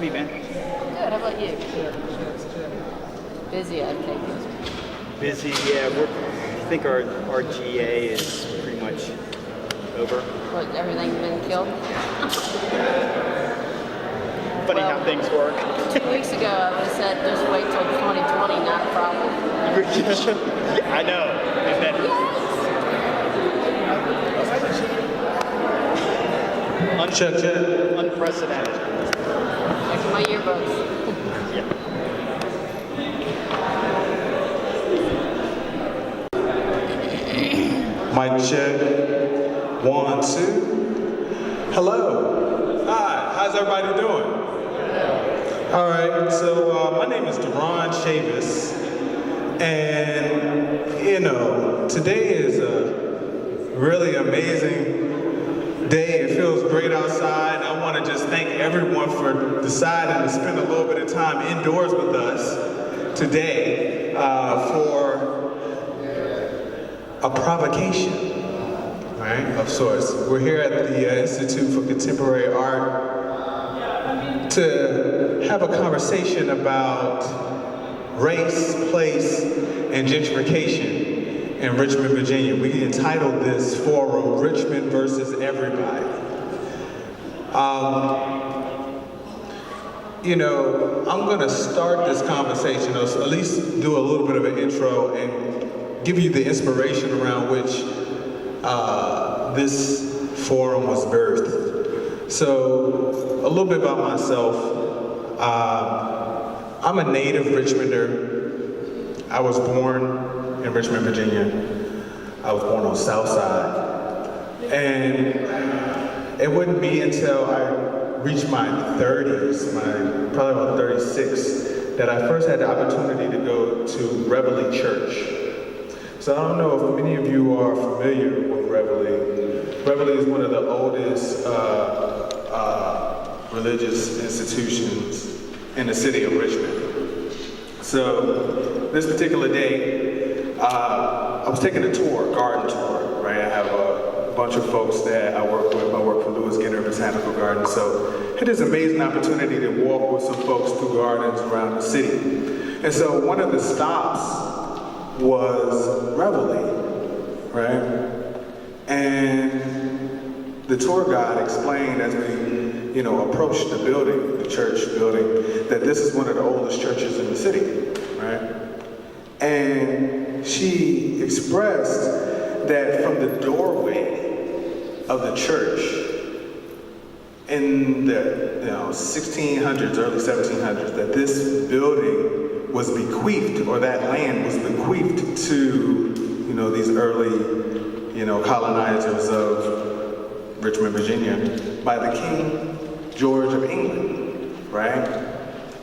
have you been? Good, how about you? Busy, I take it. Busy, yeah. I think our GA is pretty much over. What, everything's been killed? Funny how things work. 2 weeks ago, I would have said just wait till 2020, not a problem. I know. And then, unprecedented. Check my yearbooks. Yeah. Mic check. 1, 2. Hello. Hi. How's everybody doing? All right. So my name is Deron Chavis, and today is a really amazing day. It feels great outside. I want to just thank everyone for deciding to spend a little bit of time indoors with us today for a provocation, right, of sorts. We're here at the Institute for Contemporary Art to have a conversation about race, place, and gentrification in Richmond, Virginia. We entitled this forum, Richmond versus Everybody. I'm gonna start this conversation, or at least do a little bit of an intro and give you the inspiration around which this forum was birthed. So, a little bit about myself. I'm a native Richmonder. I was born in Richmond, Virginia. I was born on South Side. And it wouldn't be until I reached my 30s, probably about 36, that I first had the opportunity to go to Reveille Church. So I don't know if many of you are familiar with Reveille. Reveille is one of the oldest religious institutions in the city of Richmond. So this particular day, I was taking a tour, a garden tour, right? I have a bunch of folks that I work with. I work for Lewis Skinner Botanical Garden. So I had this amazing opportunity to walk with some folks through gardens around the city. And so one of the stops was Reveille, right? And the tour guide explained as we, approached the building, the church building, that this is one of the oldest churches in the city, right? And she expressed that from the doorway of the church in the 1600s, early 1700s, that this building was bequeathed, or that land was bequeathed to, these early, colonizers of Richmond, Virginia, by the King George of England, right?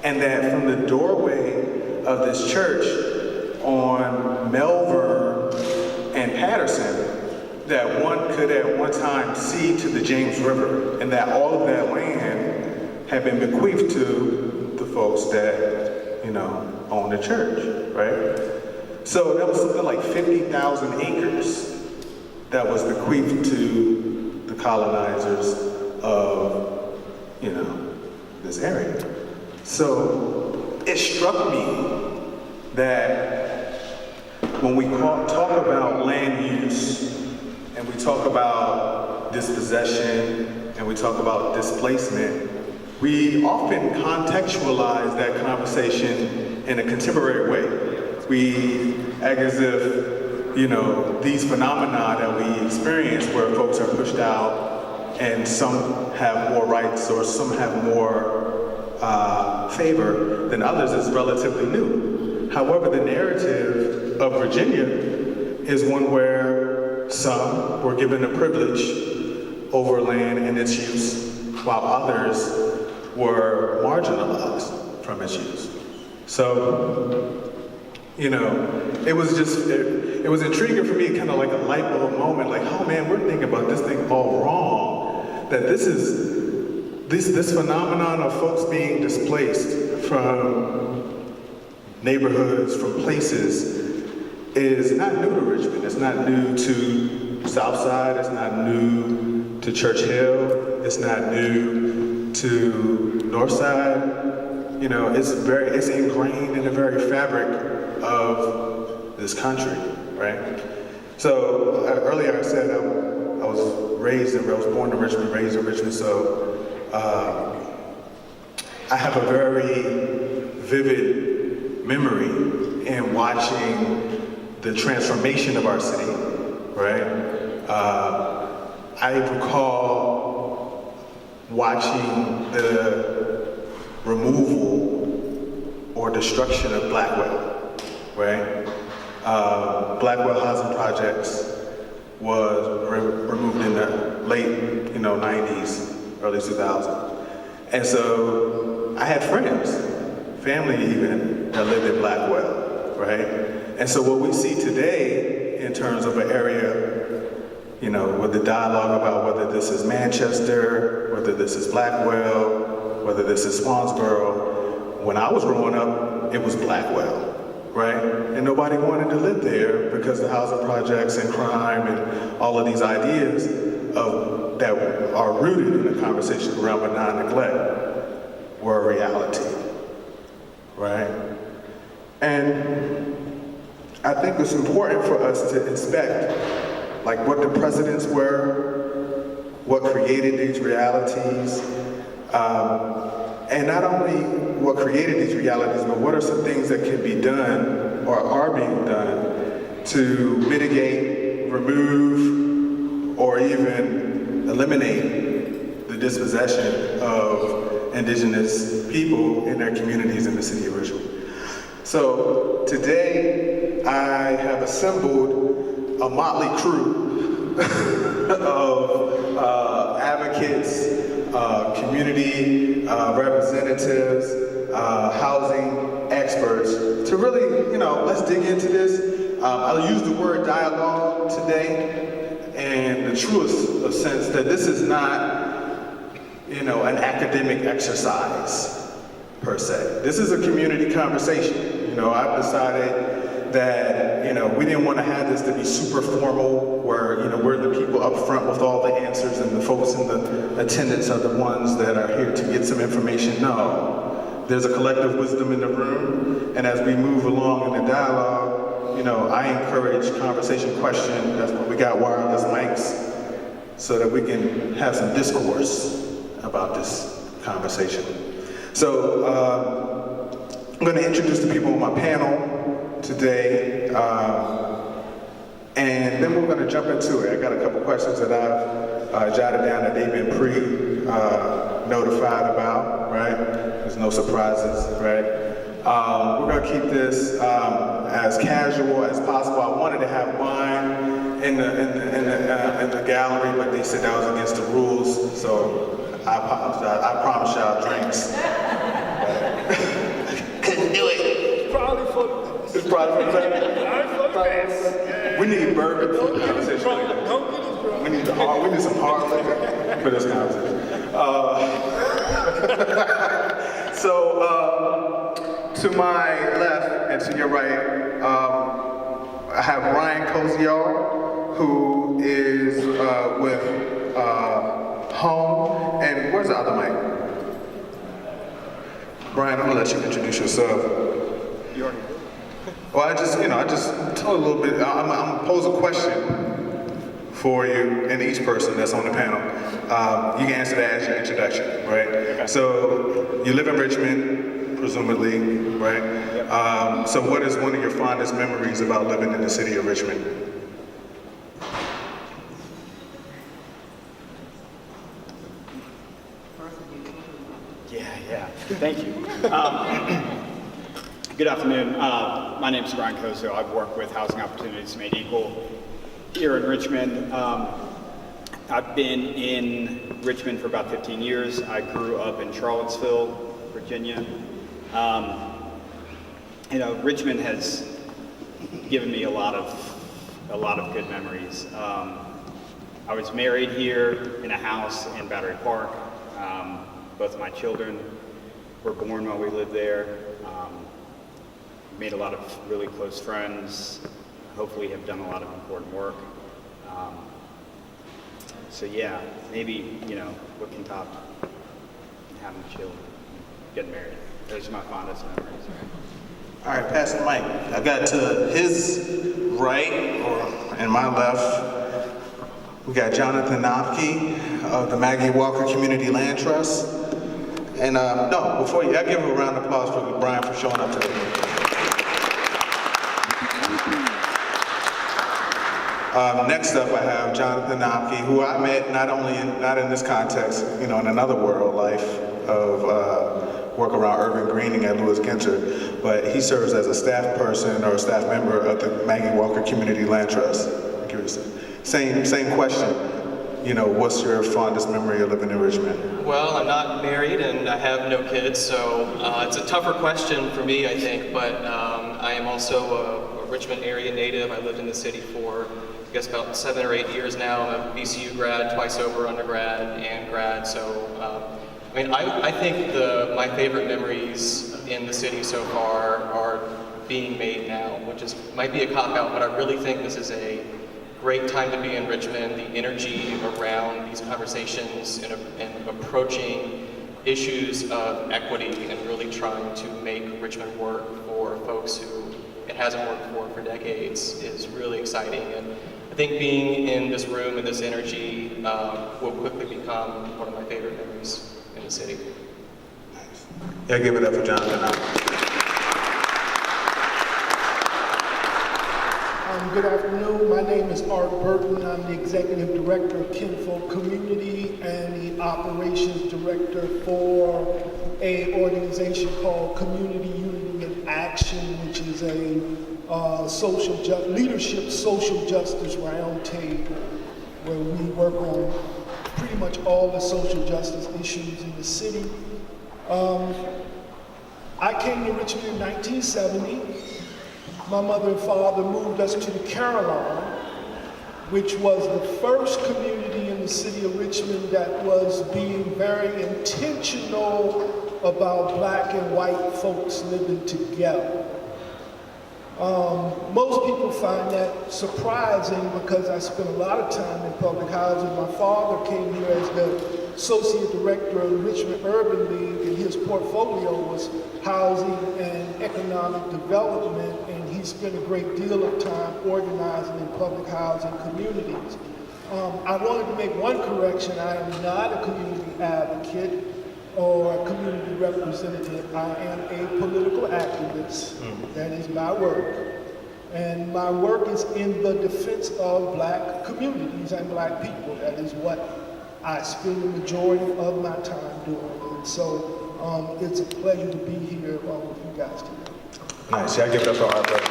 And that from the doorway of this church on Melbourne and Patterson, that one could at one time see to the James River, and that all of that land had been bequeathed to the folks that, own the church, right? So that was something like 50,000 acres that was bequeathed to the colonizers of, this area. So it struck me that when we talk about land use, and we talk about dispossession, and we talk about displacement, we often contextualize that conversation in a contemporary way. We act as if, these phenomena that we experience where folks are pushed out and some have more rights or some have more favor than others is relatively new. However, the narrative of Virginia is one where some were given a privilege over land and its use, while others were marginalized from its use. So, it was it was intriguing for me, kind of like a light bulb moment, like, oh man, we're thinking about this thing all wrong. That this phenomenon of folks being displaced from neighborhoods, from places, is not new to Richmond. It's not new to Southside. It's not new to Church Hill. It's not new to Northside, you know, it's ingrained in the very fabric of this country, right? So earlier I said I was born in Richmond, raised in Richmond, so I have a very vivid memory in watching the transformation of our city, right? I recall watching the removal or destruction of Blackwell, right? Blackwell housing projects was removed in the late, 90s, early 2000s. And so I had friends, family even, that lived in Blackwell, right? And so what we see today in terms of an area, with the dialogue about whether this is Manchester, whether this is Blackwell, whether this is Swansboro, when I was growing up, it was Blackwell, right? And nobody wanted to live there because the housing projects and crime and all of these ideas that are rooted in the conversation around benign neglect were a reality, right? And I think it's important for us to inspect like what the precedents were, what created these realities, and not only what created these realities, but what are some things that can be done or are being done to mitigate, remove, or even eliminate the dispossession of indigenous people in their communities in the city of Richmond. So today I have assembled a motley crew of advocates, community representatives, housing experts to really, let's dig into this. I'll use the word dialogue today in the truest sense that this is not, an academic exercise per se. This is a community conversation. I've decided that, we didn't want to have this to be super formal where, we're the people up front with all the answers and the folks in the attendance are the ones that are here to get some information. No, there's a collective wisdom in the room, and as we move along in the dialogue, I encourage conversation, question. That's why we got wireless mics so that we can have some discourse about this conversation. So I'm going to introduce the people on my panel today, and then we're going to jump into it. I got a couple questions that I've jotted down that they've been notified about, right? There's no surprises, right? We're going to keep this as casual as possible. I wanted to have wine in the gallery, but they said that was against the rules, so I promise y'all drinks. Couldn't do it. It's probably for the best. We need bourbon for the conversation. We need some hard liquor for this conversation. To my left and to your right, I have Ryan Koziol, who is with Home. And where's the other mic? Brian, I'm gonna let you introduce yourself. You already did. Well, I just tell a little bit. I'm gonna pose a question for you and each person that's on the panel. You can answer that as your introduction, right? Okay. So you live in Richmond, presumably, right? Yep. So what is one of your fondest memories about living in the city of Richmond? Yeah. Thank you. Good afternoon. My name is Ryan Kozo. I've worked with Housing Opportunities Made Equal here in Richmond. I've been in Richmond for about 15 years. I grew up in Charlottesville, Virginia. Richmond has given me a lot of good memories. I was married here in a house in Battery Park. Both of my children were born while we lived there. Made a lot of really close friends. Hopefully have done a lot of important work. So yeah, maybe, what can top having children, getting married. Those are my fondest memories. All right, pass the mic. I got to his right, or in my left, we got Jonathan Knopke of the Maggie Walker Community Land Trust. And no, before you, I give a round of applause for Brian for showing up today. Next up, I have Jonathan Knopke, who I met not in this context, in another world life of work around urban greening at Lewis Ginter, but he serves as a staff person or a staff member of the Maggie Walker Community Land Trust. I'm curious. Same question. What's your fondest memory of living in Richmond? Well, I'm not married and I have no kids, so it's a tougher question for me, I think, but I am also a Richmond area native. I lived in the city for, I guess, about 7 or 8 years now. I'm a BCU grad, twice over undergrad and grad, so I think my favorite memories in the city so far are being made now, which might be a cop-out, but I really think this is a great time to be in Richmond. The energy around these conversations and approaching issues of equity and really trying to make Richmond work for folks who it hasn't worked for decades is really exciting. And I think being in this room and this energy will quickly become one of my favorite memories in the city. Nice. Yeah, give it up for Jonathan. Good afternoon. My name is Art Burton. I'm the Executive Director of Kinfolk Community and the Operations Director for an organization called Community Unity in Action, which is a leadership social justice roundtable where we work on pretty much all the social justice issues in the city. I came to Richmond in 1970. My mother and father moved us to the Caroline, which was the first community in the city of Richmond that was being very intentional about black and white folks living together. Most people find that surprising because I spent a lot of time in public housing. My father came here as the Associate Director of the Richmond Urban League, and his portfolio was housing and economic development, and he spent a great deal of time organizing in public housing communities. I wanted to make one correction. I am not a community advocate or a community representative. I am a political activist. That is my work. And my work is in the defense of black communities and black people. That is what I spend the majority of my time doing. And so it's a pleasure to be here with you guys today. Nice. Yeah, give it up for Art Burton.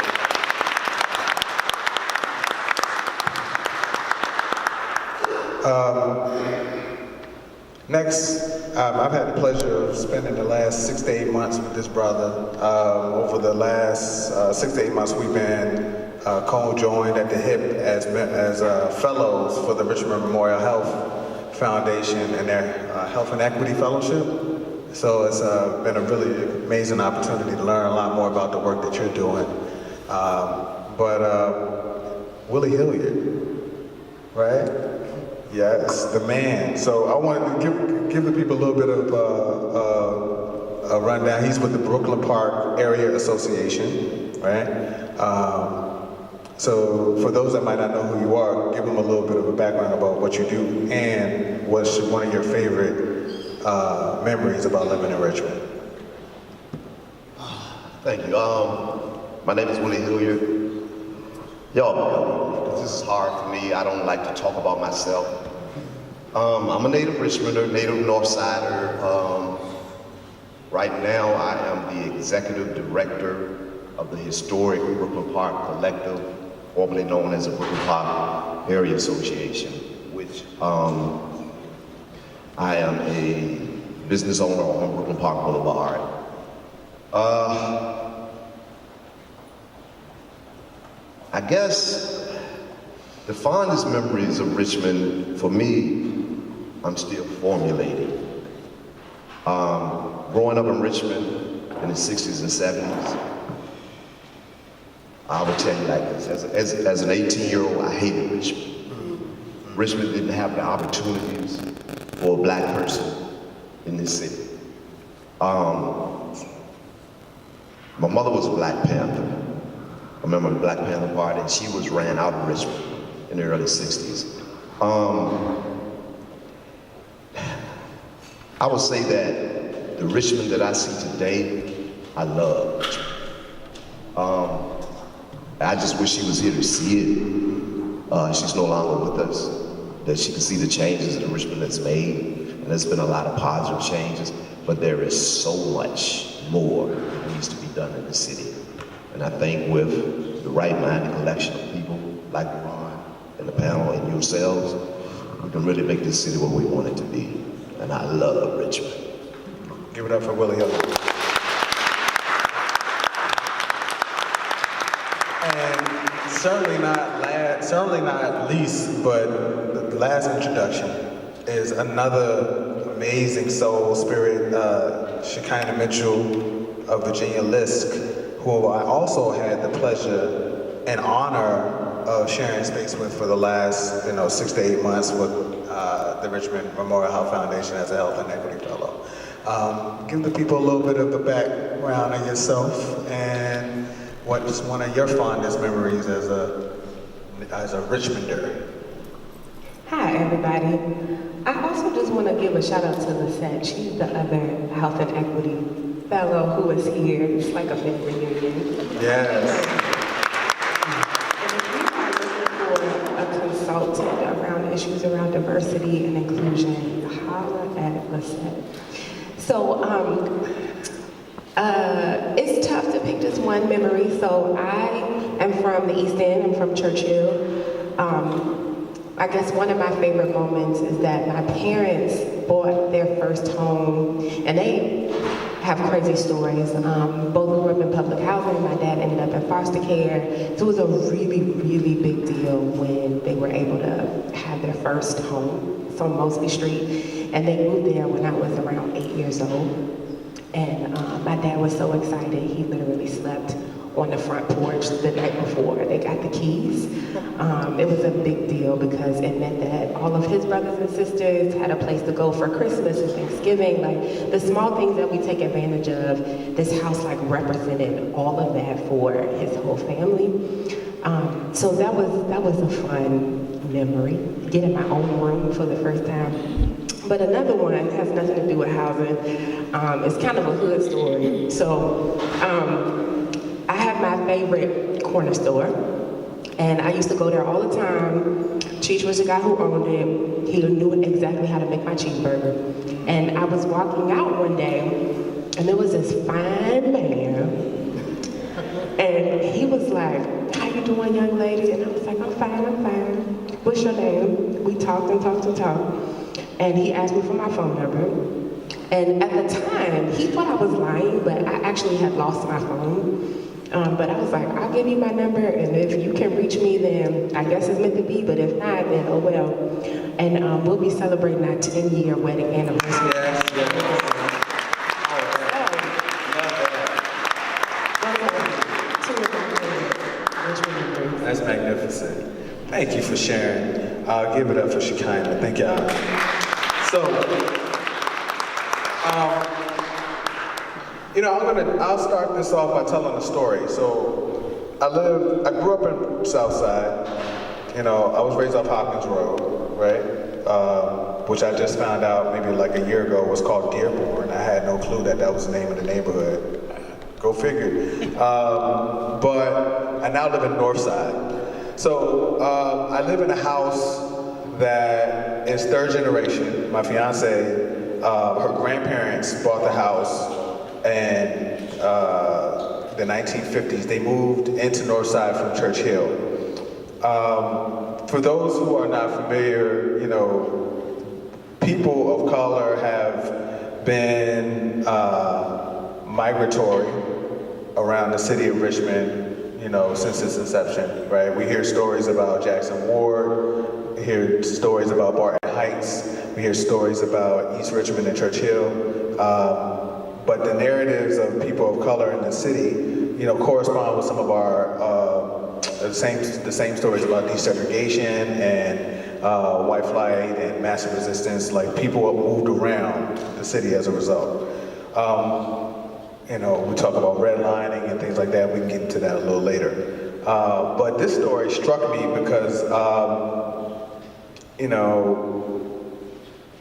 Next, I've had the pleasure of spending the last 6 to 8 months with this brother. Over the last 6 to 8 months, we've been co-joined at the hip as fellows for the Richmond Memorial Health Foundation and their Health and Equity Fellowship. So it's been a really amazing opportunity to learn a lot more about the work that you're doing. Willie Hilliard, right? Yes, the man. So I wanted to give the people a little bit of a rundown. He's with the Brooklyn Park Area Association, right? So for those that might not know who you are, give them a little bit of a background about what you do and what's one of your favorite memories about living in Richmond. Thank you. My name is Willie Hilliard. Y'all, this is hard for me. I don't like to talk about myself. I'm a native Richmonder, native Northsider. Right now, I am the executive director of the historic Brooklyn Park Collective, formerly known as the Brooklyn Park Area Association, which I am a business owner on Brooklyn Park Boulevard. I guess the fondest memories of Richmond, for me, I'm still formulating. Growing up in Richmond in the 60s and 70s, I would tell you like this, as an 18-year-old, I hated Richmond. Richmond didn't have the opportunities for a black person in this city. My mother was a Black Panther. I remember the Black Panther Party, and she was ran out of Richmond in the early 60s. I would say that the Richmond that I see today, I love Richmond. I just wish she was here to see it. She's no longer with us. That she can see the changes in Richmond that's made, and there's been a lot of positive changes, but there is so much more that needs to be done in the city. And I think with the right-minded collection of people like Ron and the panel and yourselves, we can really make this city what we want it to be. And I love Richmond. Give it up for Willie Hill. And certainly not least, but the last introduction is another amazing soul spirit, Shekinah Mitchell of Virginia Lisk, who I also had the pleasure and honor of sharing space with for the last 6 to 8 months with the Richmond Memorial Health Foundation as a Health and Equity Fellow. Give the people a little bit of the background of yourself and what is one of your fondest memories as a Richmonder? Hi, everybody. I also just want to give a shout out to Lisette. She's the other Health and Equity Fellow who is here. It's like a big reunion. Yes. And if you are looking for a consultant around issues around diversity and inclusion, holla at Lisette. So, it's tough to pick just one memory. So I am from the East End. I'm from Churchill. I guess one of my favorite moments is that my parents bought their first home, and they have crazy stories. Both grew up in public housing. My dad ended up in foster care. So it was a really, really big deal when they were able to have their first home. It's on Mosby Street, and they moved there when I was around 8 years old. And my dad was so excited, he literally slept on the front porch the night before they got the keys. It was a big deal because it meant that all of his brothers and sisters had a place to go for Christmas and Thanksgiving. Like the small things that we take advantage of, this house like represented all of that for his whole family. So that was a fun memory, getting my own room for the first time. But another one has nothing to do with housing. It's kind of a hood story. So I have my favorite corner store, and I used to go there all the time. Cheech was the guy who owned it. He knew exactly how to make my cheeseburger. And I was walking out one day, and there was this fine man, and he was like, "How you doing, young lady?" And I was like, I'm fine. What's your name? We talked and talked and talked. And he asked me for my phone number. And at the time, he thought I was lying, but I actually had lost my phone. But I was like, I'll give you my number, and if you can reach me, then I guess it's meant to be, but if not, then oh well. And we'll be celebrating our 10-year wedding anniversary. That's magnificent. Thank you for sharing. I'll give it up for Shekinah. Thank y'all. So, I'll start this off by telling a story. So, I grew up in Southside. I was raised off Hopkins Road, right? Which I just found out maybe like a year ago was called Dearborn. I had no clue that was the name of the neighborhood. Go figure. But I now live in Northside. So I live in a house that is third generation. My fiance, her grandparents bought the house in the 1950s. They moved into Northside from Church Hill. For those who are not familiar, people of color have been migratory around the city of Richmond, since its inception, right? We hear stories about Jackson Ward, we hear stories about Barton Heights, we hear stories about East Richmond and Church Hill, but the narratives of people of color in the city, correspond with some of our, the same stories about desegregation and white flight and massive resistance. Like people have moved around the city as a result. We talk about redlining and things like that. We can get into that a little later. But this story struck me because,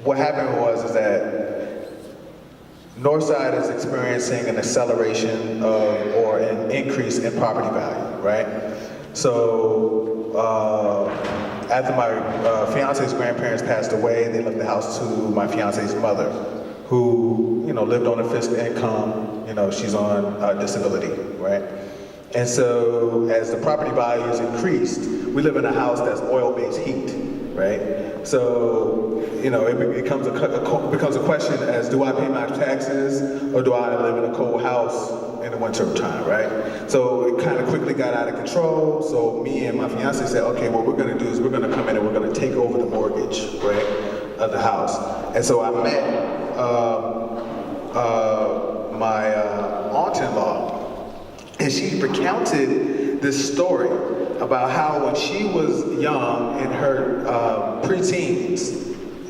what happened is that Northside is experiencing an acceleration or an increase in property value, right? So after my fiance's grandparents passed away, they left the house to my fiance's mother, who, lived on a fixed income. She's on disability, right? And so as the property values increased, we live in a house that's oil-based heat, right? So, it becomes a question as, do I pay my taxes or do I live in a cold house in the winter time, right? So it kind of quickly got out of control. So me and my fiance said, okay, what we're gonna do is we're gonna come in and we're gonna take over the mortgage, right, of the house. And so I met my aunt-in-law, and she recounted this story about how when she was young in her preteens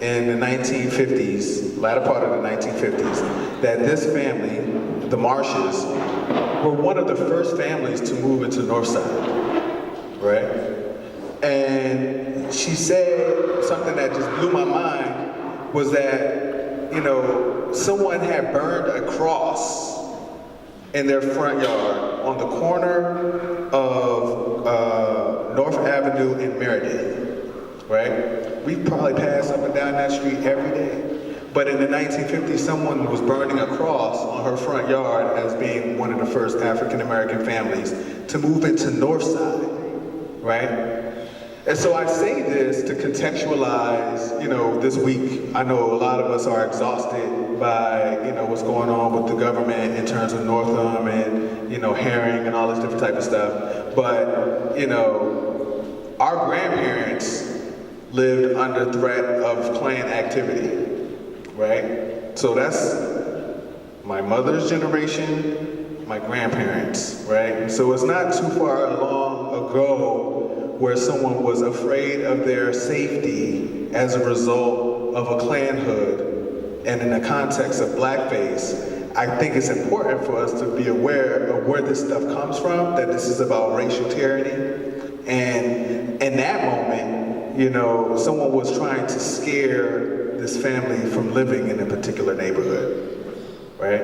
in the 1950s, latter part of the 1950s, that this family, the Marshes, were one of the first families to move into Northside, right? And she said something that just blew my mind was that, someone had burned a cross in their front yard on the corner of North Avenue and Meredith, right? We probably pass up and down that street every day. But in the 1950s, someone was burning a cross on her front yard as being one of the first African-American families to move into Northside, right? And so I say this to contextualize, this week, I know a lot of us are exhausted by, what's going on with the government in terms of Northam and, Herring and all this different type of stuff. But, our grandparents lived under threat of Klan activity, right? So that's my mother's generation, my grandparents, right? So it's not too far along ago where someone was afraid of their safety as a result of a Klan hood. And in the context of blackface, I think it's important for us to be aware of where this stuff comes from, that this is about racial tyranny. And in that moment, someone was trying to scare this family from living in a particular neighborhood, right?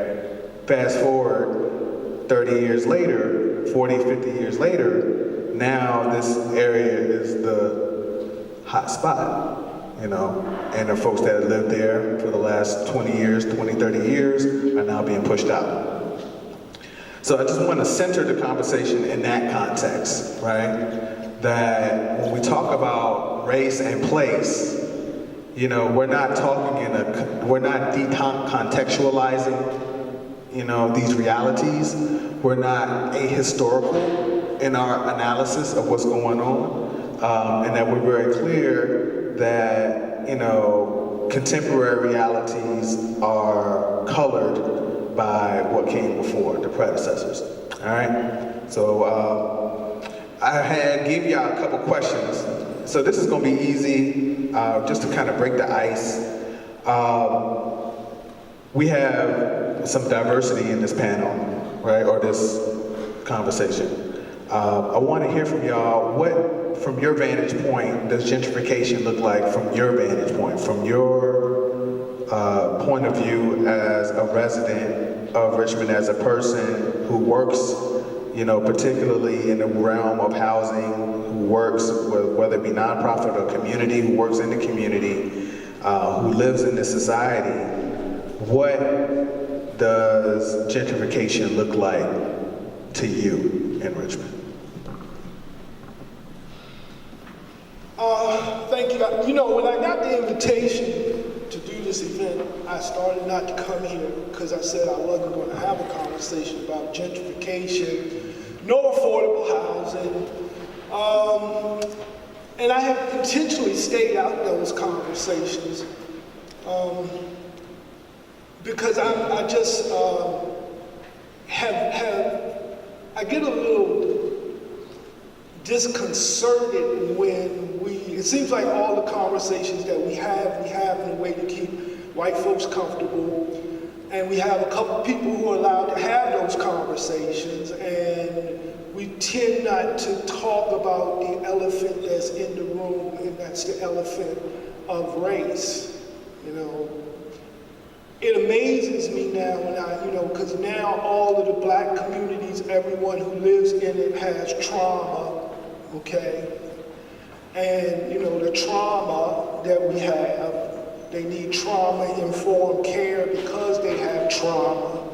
Fast forward 30 years later, 40, 50 years later, now this area is the hot spot, and the folks that have lived there for the last 20 years, 20, 30 years are now being pushed out. So I just want to center the conversation in that context, right? That when we talk about race and place, we're not talking we're not decontextualizing, these realities. We're not ahistorical in our analysis of what's going on, and that we're very clear that, contemporary realities are colored by what came before, the predecessors, all right? So I gave y'all a couple questions. So this is gonna be easy, just to kind of break the ice. We have some diversity in this panel, right, or this conversation. I want to hear from y'all, what, from your vantage point, does gentrification look like from your vantage point, from your point of view as a resident of Richmond, as a person who works, particularly in the realm of housing, who works, whether it be nonprofit or community, who works in the community, who lives in this society. What does gentrification look like to you in Richmond? Thank you. When I got the invitation to do this event, I started not to come here because I said I wasn't going to have a conversation about gentrification, no affordable housing, and I have intentionally stayed out those conversations because I just I get a little disconcerted when it seems like all the conversations that we have in a way to keep white folks comfortable. And we have a couple people who are allowed to have those conversations, and we tend not to talk about the elephant that's in the room, and that's the elephant of race. You know, it amazes me now when because now all of the black communities, everyone who lives in it has trauma, okay? And the trauma that we have, they need trauma-informed care because they have trauma.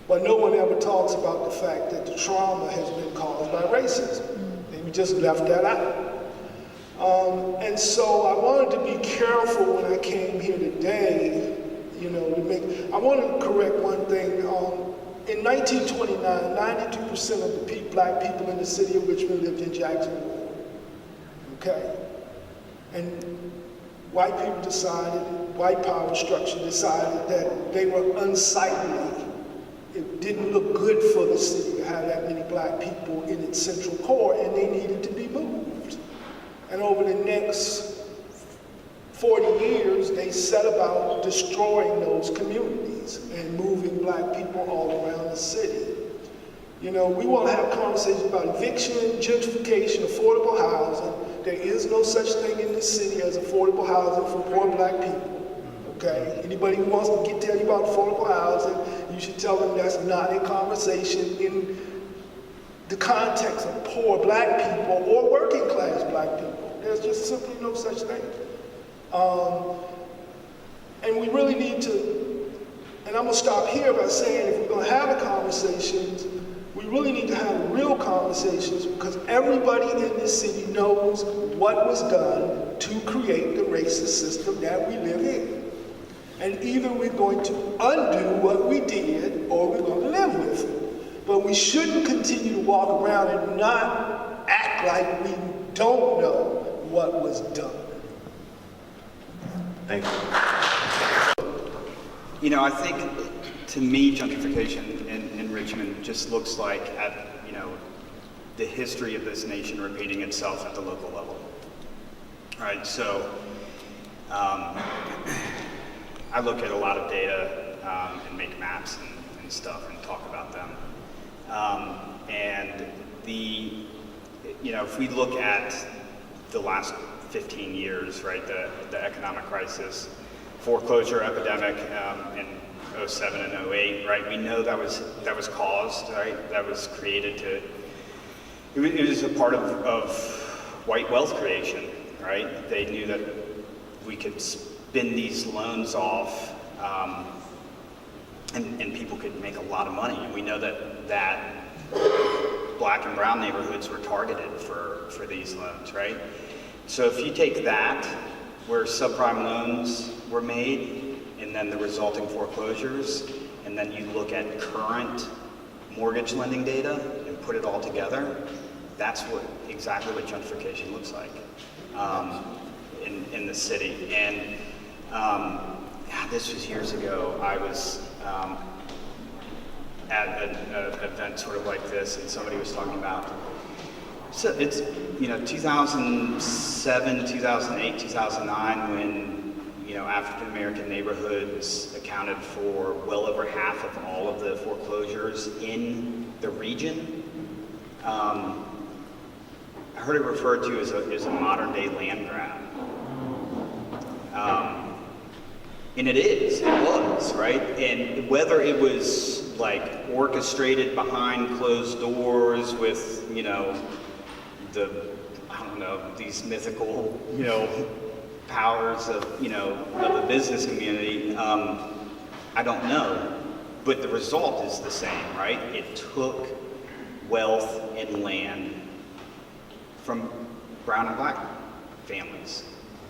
But no one ever talks about the fact that the trauma has been caused by racism. And we just left that out. And so I wanted to be careful when I came here today, I want to correct one thing. In 1929, 92% of the black people in the city of Richmond lived in Jacksonville. Okay? And white people decided, white power structure decided that they were unsightly. It didn't look good for the city to have that many black people in its central core, and they needed to be moved. And over the next 40 years, they set about destroying those communities and moving black people all around the city. We want to have conversations about eviction, gentrification, affordable housing. There is no such thing in this city as affordable housing for poor black people, okay? Anybody who wants to tell you about affordable housing, you should tell them that's not a conversation in the context of poor black people or working class black people. There's just simply no such thing. And we really need to, and I'm gonna stop here by saying if we're gonna have the conversations, we really need to have real conversations because everybody in this city knows what was done to create the racist system that we live in. And either we're going to undo what we did or we're going to live with it. But we shouldn't continue to walk around and not act like we don't know what was done. Thank you. I think to me, gentrification in Richmond just looks like the history of this nation repeating itself at the local level. Right? So I look at a lot of data and make maps and stuff and talk about them. And if we look at the last 15 years, right, the economic crisis, foreclosure epidemic in 07 and 08, right, we know that was caused, right, that was created it was a part of white wealth creation, right? They knew that we could spin these loans off and people could make a lot of money. And we know that black and brown neighborhoods were targeted for these loans, right? So if you take that, where subprime loans were made, and then the resulting foreclosures, and then you look at current mortgage lending data and put it all together, that's exactly what gentrification looks like in the city. And this was years ago. I was at an event sort of like this, and somebody was talking about, so it's 2007, 2008, 2009 when African American neighborhoods accounted for well over half of all of the foreclosures in the region. I heard it referred to as a modern day land grab. And it was, right? And whether it was like orchestrated behind closed doors with, these mythical, powers of the business community, I don't know. But the result is the same, right? It took wealth and land from brown and black families.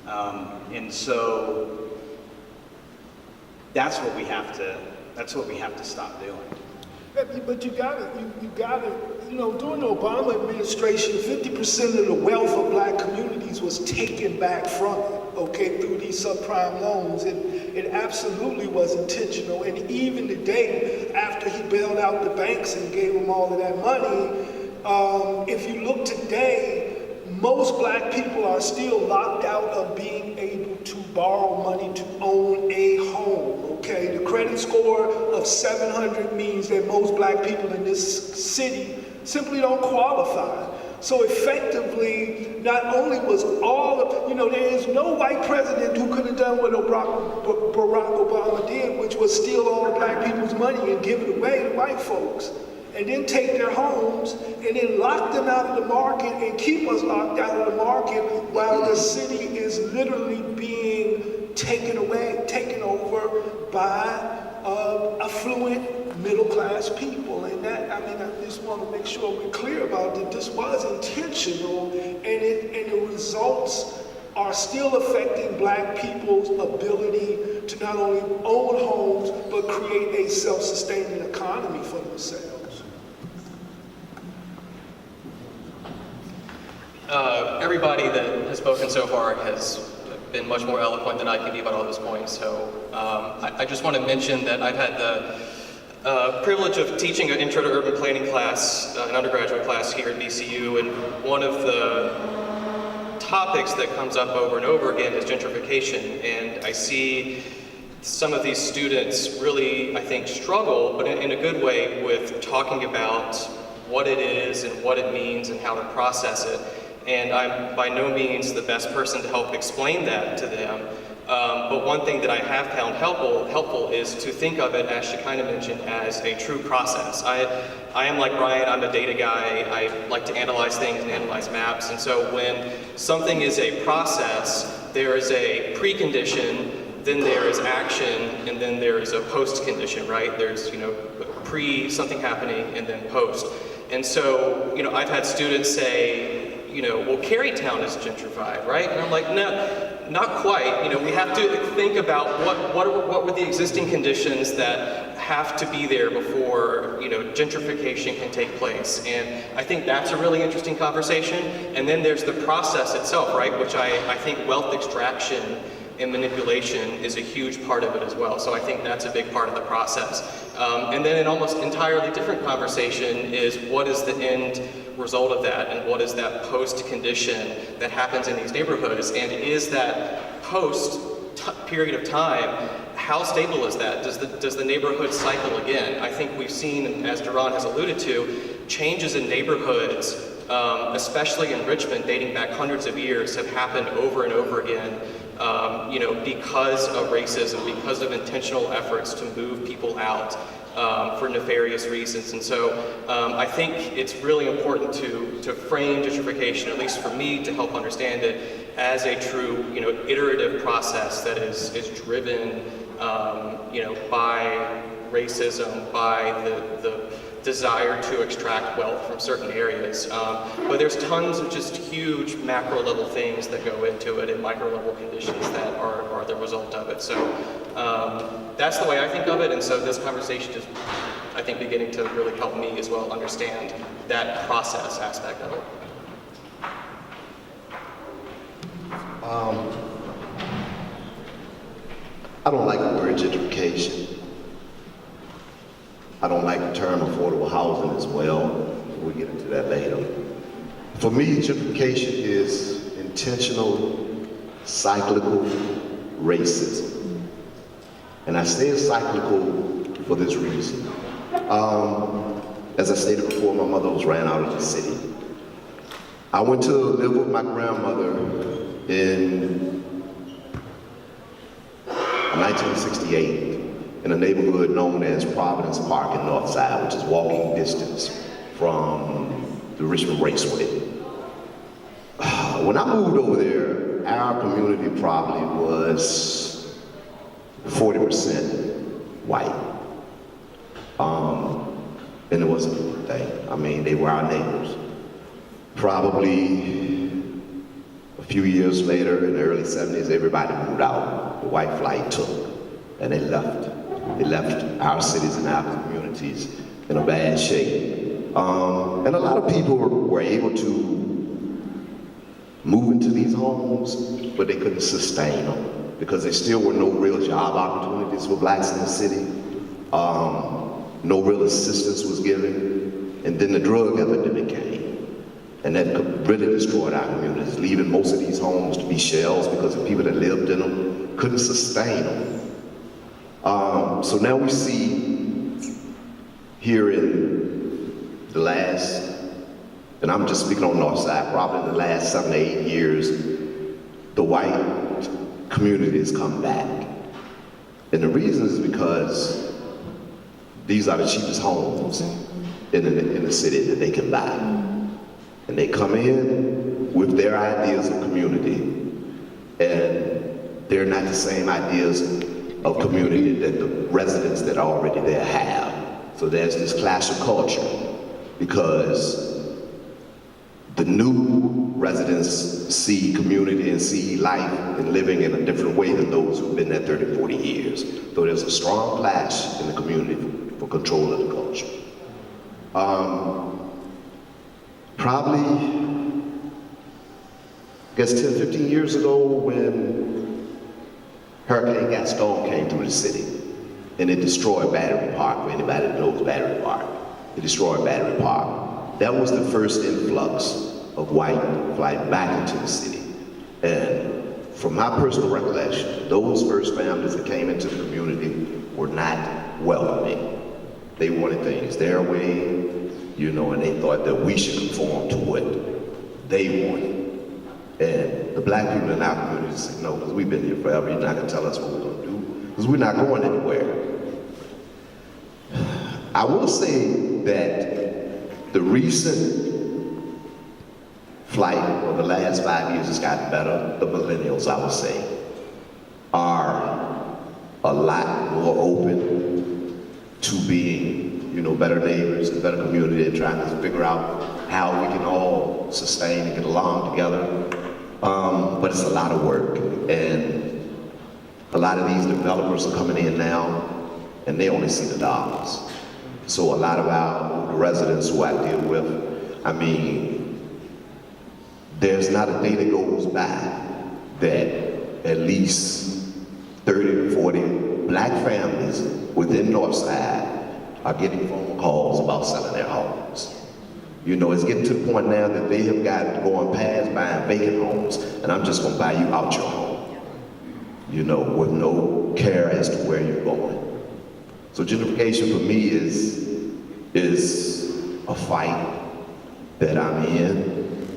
And so that's what we have to stop doing. But you got it. During the Obama administration, 50% of the wealth of black communities was taken back from it, okay, through these subprime loans. It absolutely was intentional. And even today, after he bailed out the banks and gave them all of that money, if you look today, most black people are still locked out of being able to borrow money to own a home, okay? The credit score 700 means that most black people in this city simply don't qualify. So effectively, not only was all of, there is no white president who could have done what Barack Obama did, which was steal all the black people's money and give it away to white folks, and then take their homes and then lock them out of the market and keep us locked out of the market while the city is literally being taken over by affluent middle-class people. And that, I just want to make sure we're clear about that this was intentional, and the results are still affecting black people's ability to not only own homes, but create a self-sustaining economy for themselves. Everybody that has spoken so far has been much more eloquent than I can be about all those points. So I just want to mention that I've had the privilege of teaching an intro to urban planning class, an undergraduate class here at VCU, and one of the topics that comes up over and over again is gentrification. And I see some of these students really, I think, struggle, but in a good way, with talking about what it is and what it means and how to process it. And I'm by no means the best person to help explain that to them. But one thing that I have found helpful is to think of it, as she kind of mentioned, as a true process. I am like Brian, I'm a data guy. I like to analyze things and analyze maps. And so when something is a process, there is a precondition, then there is action, and then there is a post condition, right? There's, pre something happening and then post. And so, I've had students say, well, Carytown is gentrified, right? And I'm like, no, not quite. We have to think about what were the existing conditions that have to be there before, gentrification can take place. And I think that's a really interesting conversation. And then there's the process itself, right? Which I think wealth extraction and manipulation is a huge part of it as well. So I think that's a big part of the process. And then an almost entirely different conversation is what is the end result of that, and what is that post condition that happens in these neighborhoods, and is that post period of time, how stable is that? Does the neighborhood cycle again? I think we've seen, as Duran has alluded to, changes in neighborhoods, especially in Richmond, dating back hundreds of years, have happened over and over again. Because of racism, because of intentional efforts to move people out for nefarious reasons. And so I think it's really important to frame gentrification, at least for me, to help understand it as a true, iterative process that is driven, by racism, by the desire to extract wealth from certain areas. But there's tons of just huge macro level things that go into it, and micro level conditions that are the result of it. So that's the way I think of it. And so this conversation is, I think, beginning to really help me as well understand that process aspect of it. I don't like the word gentrification. I don't like the term affordable housing as well. We'll get into that later. For me, gentrification is intentional, cyclical racism. And I say it's cyclical for this reason. As I stated before, my mother was ran out of the city. I went to live with my grandmother in 1968 in a neighborhood known as Providence Park in Northside, which is walking distance from the Richmond Raceway. When I moved over there, our community probably was 40% white. And it wasn't a good thing. I mean, they were our neighbors. Probably a few years later, in the early 70s, everybody moved out. The white flight took, and they left. They left our cities and our communities in a bad shape. And a lot of people were able to move into these homes, but they couldn't sustain them because there still were no real job opportunities for blacks in the city. No real assistance was given. And then the drug epidemic came. And that really destroyed our communities, leaving most of these homes to be shells because the people that lived in them couldn't sustain them. So now we see here in the last, and I'm just speaking on North Side, probably in the last 7 to 8 years, the white community has come back. And the reason is because these are the cheapest homes in the city that they can buy. And they come in with their ideas of community, and they're not the same ideas of community that the residents that are already there have. So there's this clash of culture because the new residents see community and see life and living in a different way than those who've been there 30, 40 years. So there's a strong clash in the community for control of the culture. Probably, I guess 10, 15 years ago when Hurricane Gaston came through the city and it destroyed Battery Park. For anybody that knows Battery Park, it destroyed Battery Park. That was the first influx of white flight back into the city. And from my personal recollection, those first families that came into the community were not welcoming. They wanted things their way, you know, and they thought that we should conform to what they wanted. And the black people in our community said, no, because we've been here forever, you're not gonna tell us what we're gonna do, because we're not going anywhere. I will say that the recent flight of the last 5 years has gotten better. The millennials, I would say, are a lot more open to being, you know, better neighbors and better community and trying to figure out how we can all sustain and get along together. But it's a lot of work, and a lot of these developers are coming in now and they only see the dollars. So a lot of our residents who I deal with, I mean, there's not a day that goes by that at least 30 to 40 black families within Northside are getting phone calls about selling their homes. You know, it's getting to the point now that they have got going past buying vacant homes, and I'm just gonna buy you out your home, you know, with no care as to where you're going. So gentrification for me is a fight that I'm in,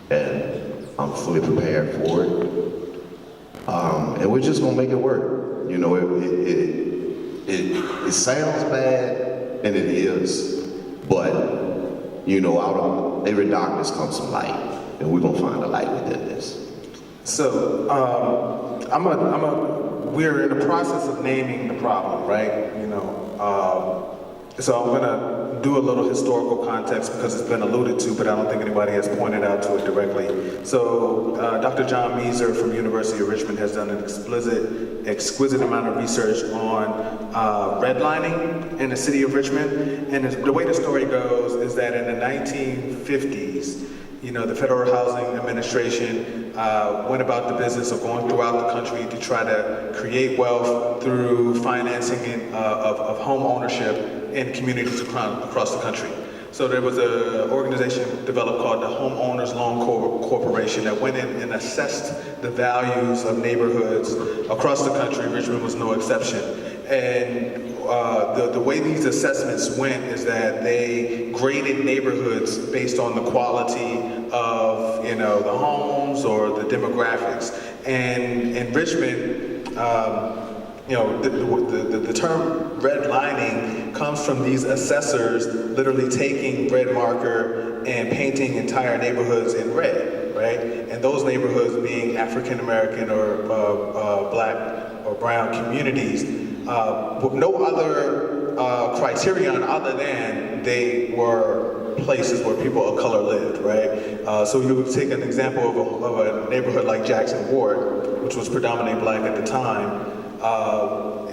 and I'm fully prepared for it. And we're just gonna make it work. You know, it sounds bad, and it is, but you know, out of every darkness comes some light, and we're gonna find a light within this. So, we're in the process of naming the problem, right? You know, so I'm gonna do a little historical context because it's been alluded to, but I don't think anybody has pointed out to it directly. So, Dr. John Meeser from University of Richmond has done an exquisite amount of research on redlining in the city of Richmond. And the way the story goes is that in the 1950s, you know, the Federal Housing Administration went about the business of going throughout the country to try to create wealth through financing of home ownership in communities across the country. So there was an organization developed called the Homeowners Loan Corporation that went in and assessed the values of neighborhoods across the country. Richmond was no exception. And the way these assessments went is that they graded neighborhoods based on the quality of, you know, the homes or the demographics. And in Richmond, you know, the term redlining comes from these assessors literally taking red marker and painting entire neighborhoods in red, right? And those neighborhoods being African American or black or brown communities with no other criterion other than they were places where people of color lived, right? So you would take an example of a neighborhood like Jackson Ward, which was predominantly black at the time.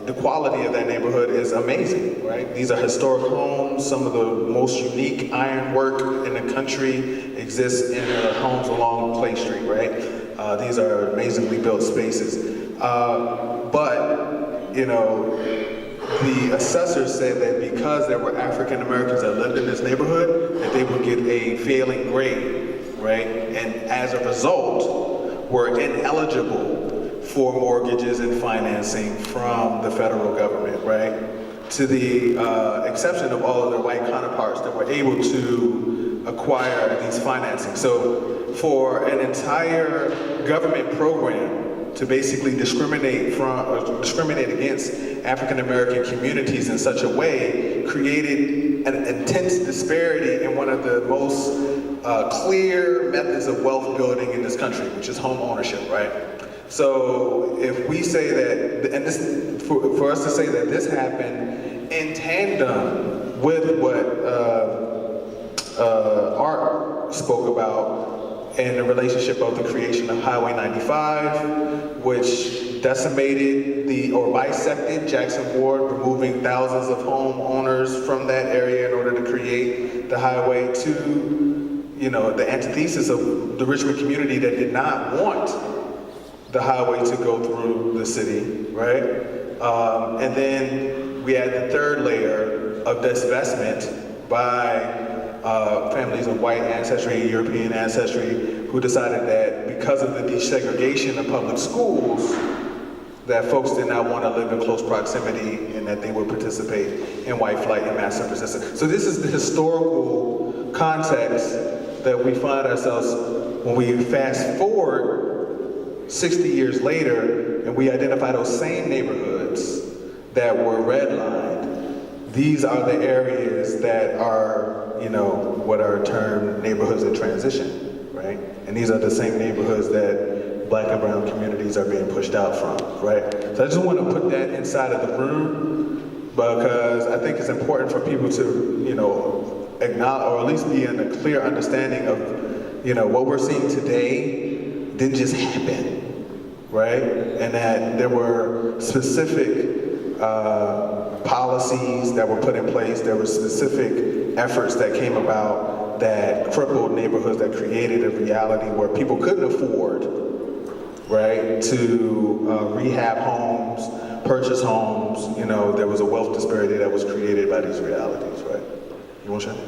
The quality of that neighborhood is amazing, right? These are historic homes. Some of the most unique ironwork in the country exists in the homes along Clay Street, right? These are amazingly built spaces. But, you know, the assessors said that because there were African Americans that lived in this neighborhood, that they would get a failing grade, right? And as a result, were ineligible for mortgages and financing from the federal government, right? to the exception of all of their white counterparts that were able to acquire these financing. So for an entire government program to basically discriminate against African American communities in such a way created an intense disparity in one of the most clear methods of wealth building in this country, which is home ownership, right? So if we say that, and this, for us to say that this happened in tandem with what Art spoke about in the relationship of the creation of Highway 95, which decimated or bisected Jackson Ward, removing thousands of homeowners from that area in order to create the highway, to, you know, the antithesis of the Richmond community that did not want the highway to go through the city, right? And then we had the third layer of divestment by families of white ancestry, European ancestry, who decided that because of the desegregation of public schools, that folks did not want to live in close proximity and that they would participate in white flight and massive resistance. So this is the historical context that we find ourselves when we fast forward 60 years later, and we identify those same neighborhoods that were redlined. These are the areas that are, you know, what are termed neighborhoods in transition, right? And these are the same neighborhoods that Black and brown communities are being pushed out from, right? So I just want to put that inside of the room because I think it's important for people to, you know, acknowledge, or at least be in a clear understanding of, you know, what we're seeing today didn't just happen, right? And that there were specific policies that were put in place, there were specific efforts that came about that crippled neighborhoods, that created a reality where people couldn't afford, right, to rehab homes, purchase homes. You know, there was a wealth disparity that was created by these realities, right? You want to share?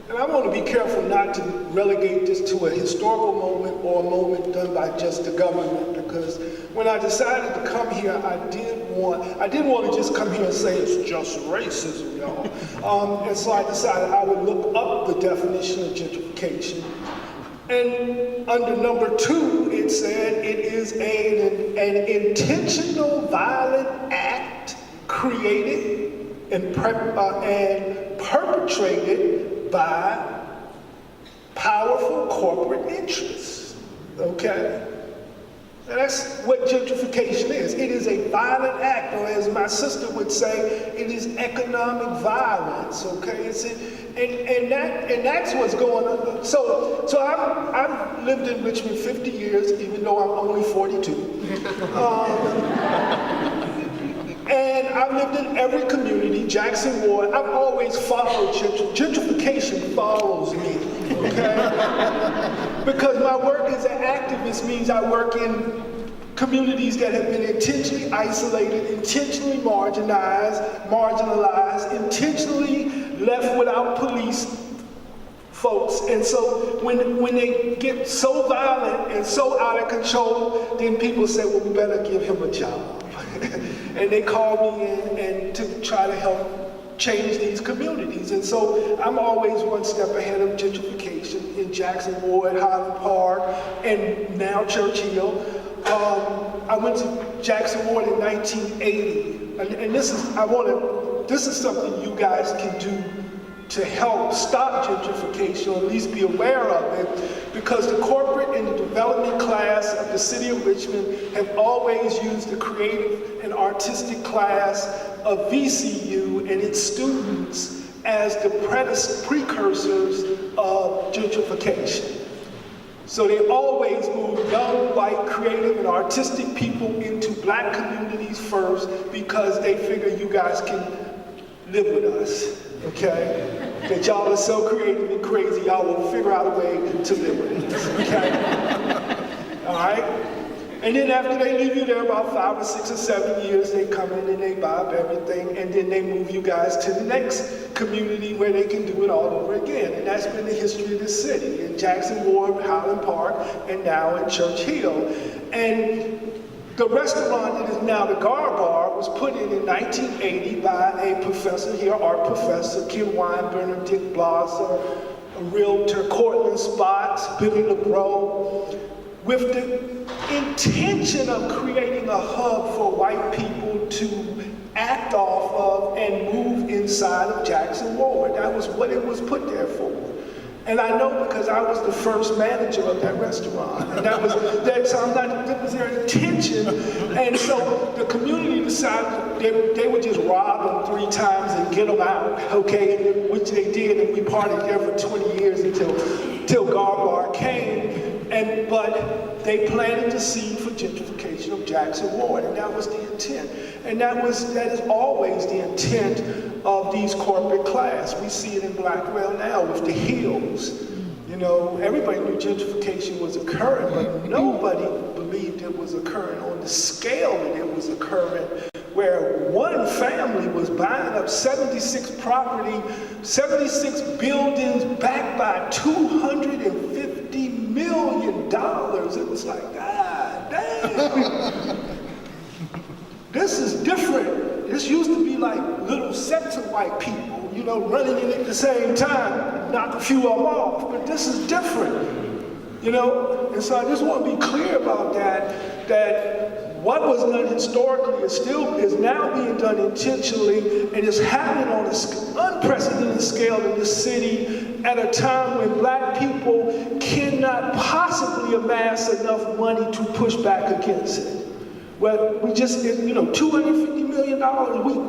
And I want to be careful not to relegate this to a historical moment or a moment done by just the government, because when I decided to come here, I didn't want to just come here and say it's just racism, y'all. And so I decided I would look up the definition of gentrification. And under number 2, it said it is an intentional violent act created and perpetrated by powerful corporate interests, okay? And that's what gentrification is. It is a violent act, or as my sister would say, it is economic violence, okay? And that's what's going on. So I've lived in Richmond 50 years, even though I'm only 42. And I've lived in every community, Jackson Ward. I've always followed gentrification follows me, okay? Because my work as an activist means I work in communities that have been intentionally isolated, intentionally marginalized, intentionally left without police folks. And so when they get so violent and so out of control, then people say, well, we better give him a job. And they call me in and to try to help change these communities. And so I'm always one step ahead of gentrification in Jackson Ward, Highland Park, and now Church Hill. I went to Jackson Ward in 1980, and this is something you guys can do to help stop gentrification, or at least be aware of it, because the corporate and the development class of the city of Richmond have always used the creative and artistic class of VCU and its students as the precursors of gentrification. So they always move young, white, creative, and artistic people into Black communities first because they figure you guys can live with us. Okay? That y'all are so creative and crazy, y'all will figure out a way to live with us, okay? All right? And then after they leave you there about 5 or 6 or 7 years, they come in and they buy up everything, and then they move you guys to the next community where they can do it all over again. And that's been the history of this city, in Jackson Ward, Highland Park, and now in Church Hill. And the restaurant that is now the Gar Bar was put in 1980 by a professor here, art professor, Kim Weinberner, Dick Blosser, a realtor, Cortland Spots, Billy LeBrow, with the intention of creating a hub for white people to act off of and move inside of Jackson Ward. That was what it was put there for. And I know because I was the first manager of that restaurant. And that was their intention. And so the community decided they would just rob them 3 times and get them out, okay? Which they did, and we partied there for 20 years until Garbar came. But they planted the seed for gentrification of Jackson Ward, and that was the intent. And that is always the intent of these corporate class. We see it in Blackwell now with the Hills. You know, everybody knew gentrification was occurring, but nobody believed it was occurring on the scale that it was occurring, where one family was buying up 76 buildings backed by $250 million. It was like, God damn. This is different. This used to be like little sets of white people, you know, running in at the same time, knock a few of them off, but this is different, you know? And so I just want to be clear about that what was done historically is now being done intentionally, and it's happening on an unprecedented scale in this city at a time when black people cannot possibly amass enough money to push back against it. Well, we just, you know, $250 million,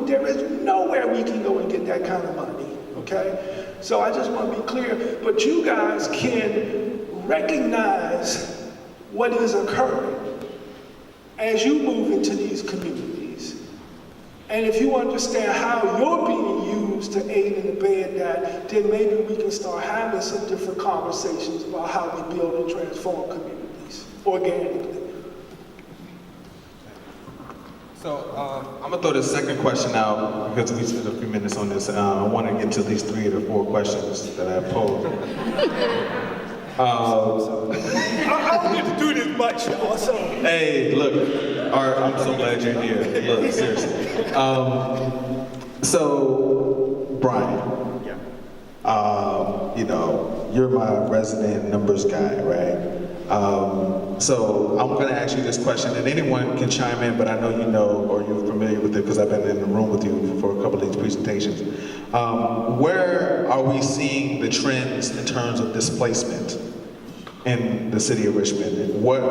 there is nowhere we can go and get that kind of money, okay? So I just want to be clear, but you guys can recognize what is occurring as you move into these communities. And if you understand how you're being used to aid and abet that, then maybe we can start having some different conversations about how we build and transform communities organically. So I'm gonna throw the second question out because we spent a few minutes on this. I want to get to these 3 to 4 questions that I posed. I don't get to do this much, y'all, so. Hey, look, Art, I'm so glad you're here. Look, seriously. So, Brian, you know, you're my resident numbers guy, right? So I'm going to ask you this question, and anyone can chime in, but I know you know or you're familiar with it because I've been in the room with you for a couple of these presentations. Where are we seeing the trends in terms of displacement in the city of Richmond? And what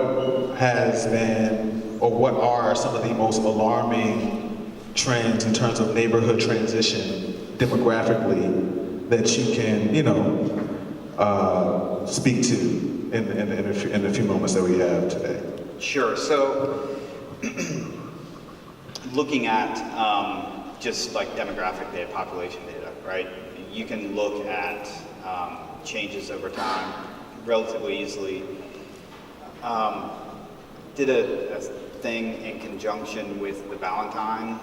has been, or what are some of the most alarming trends in terms of neighborhood transition demographically that you can, you know, speak to in the few moments that we have today? Sure. So, looking at just like demographic data, population data, right? You can look at changes over time relatively easily. Did a thing in conjunction with the Valentine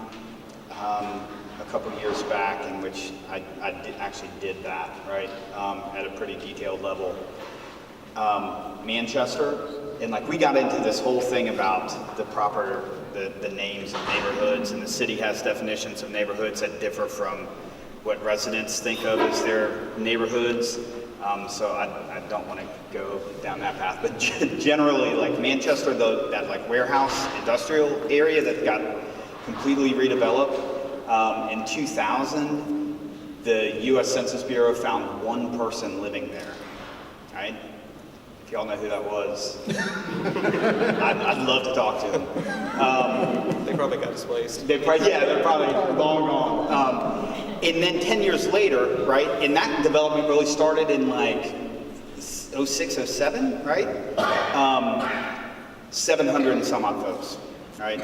a couple years back in which I actually did that, right, at a pretty detailed level. Manchester, and like we got into this whole thing about the names of neighborhoods, and the city has definitions of neighborhoods that differ from what residents think of as their neighborhoods. So I don't want to go down that path, but generally, like Manchester, that like warehouse industrial area that got completely redeveloped, in 2000, the U.S. Census Bureau found 1 person living there, right? If y'all know who that was, I'd love to talk to him. They probably got displaced. They're probably long gone. And then 10 years later, right, and that development really started in like 06, 07, right? 700 and some odd folks, right?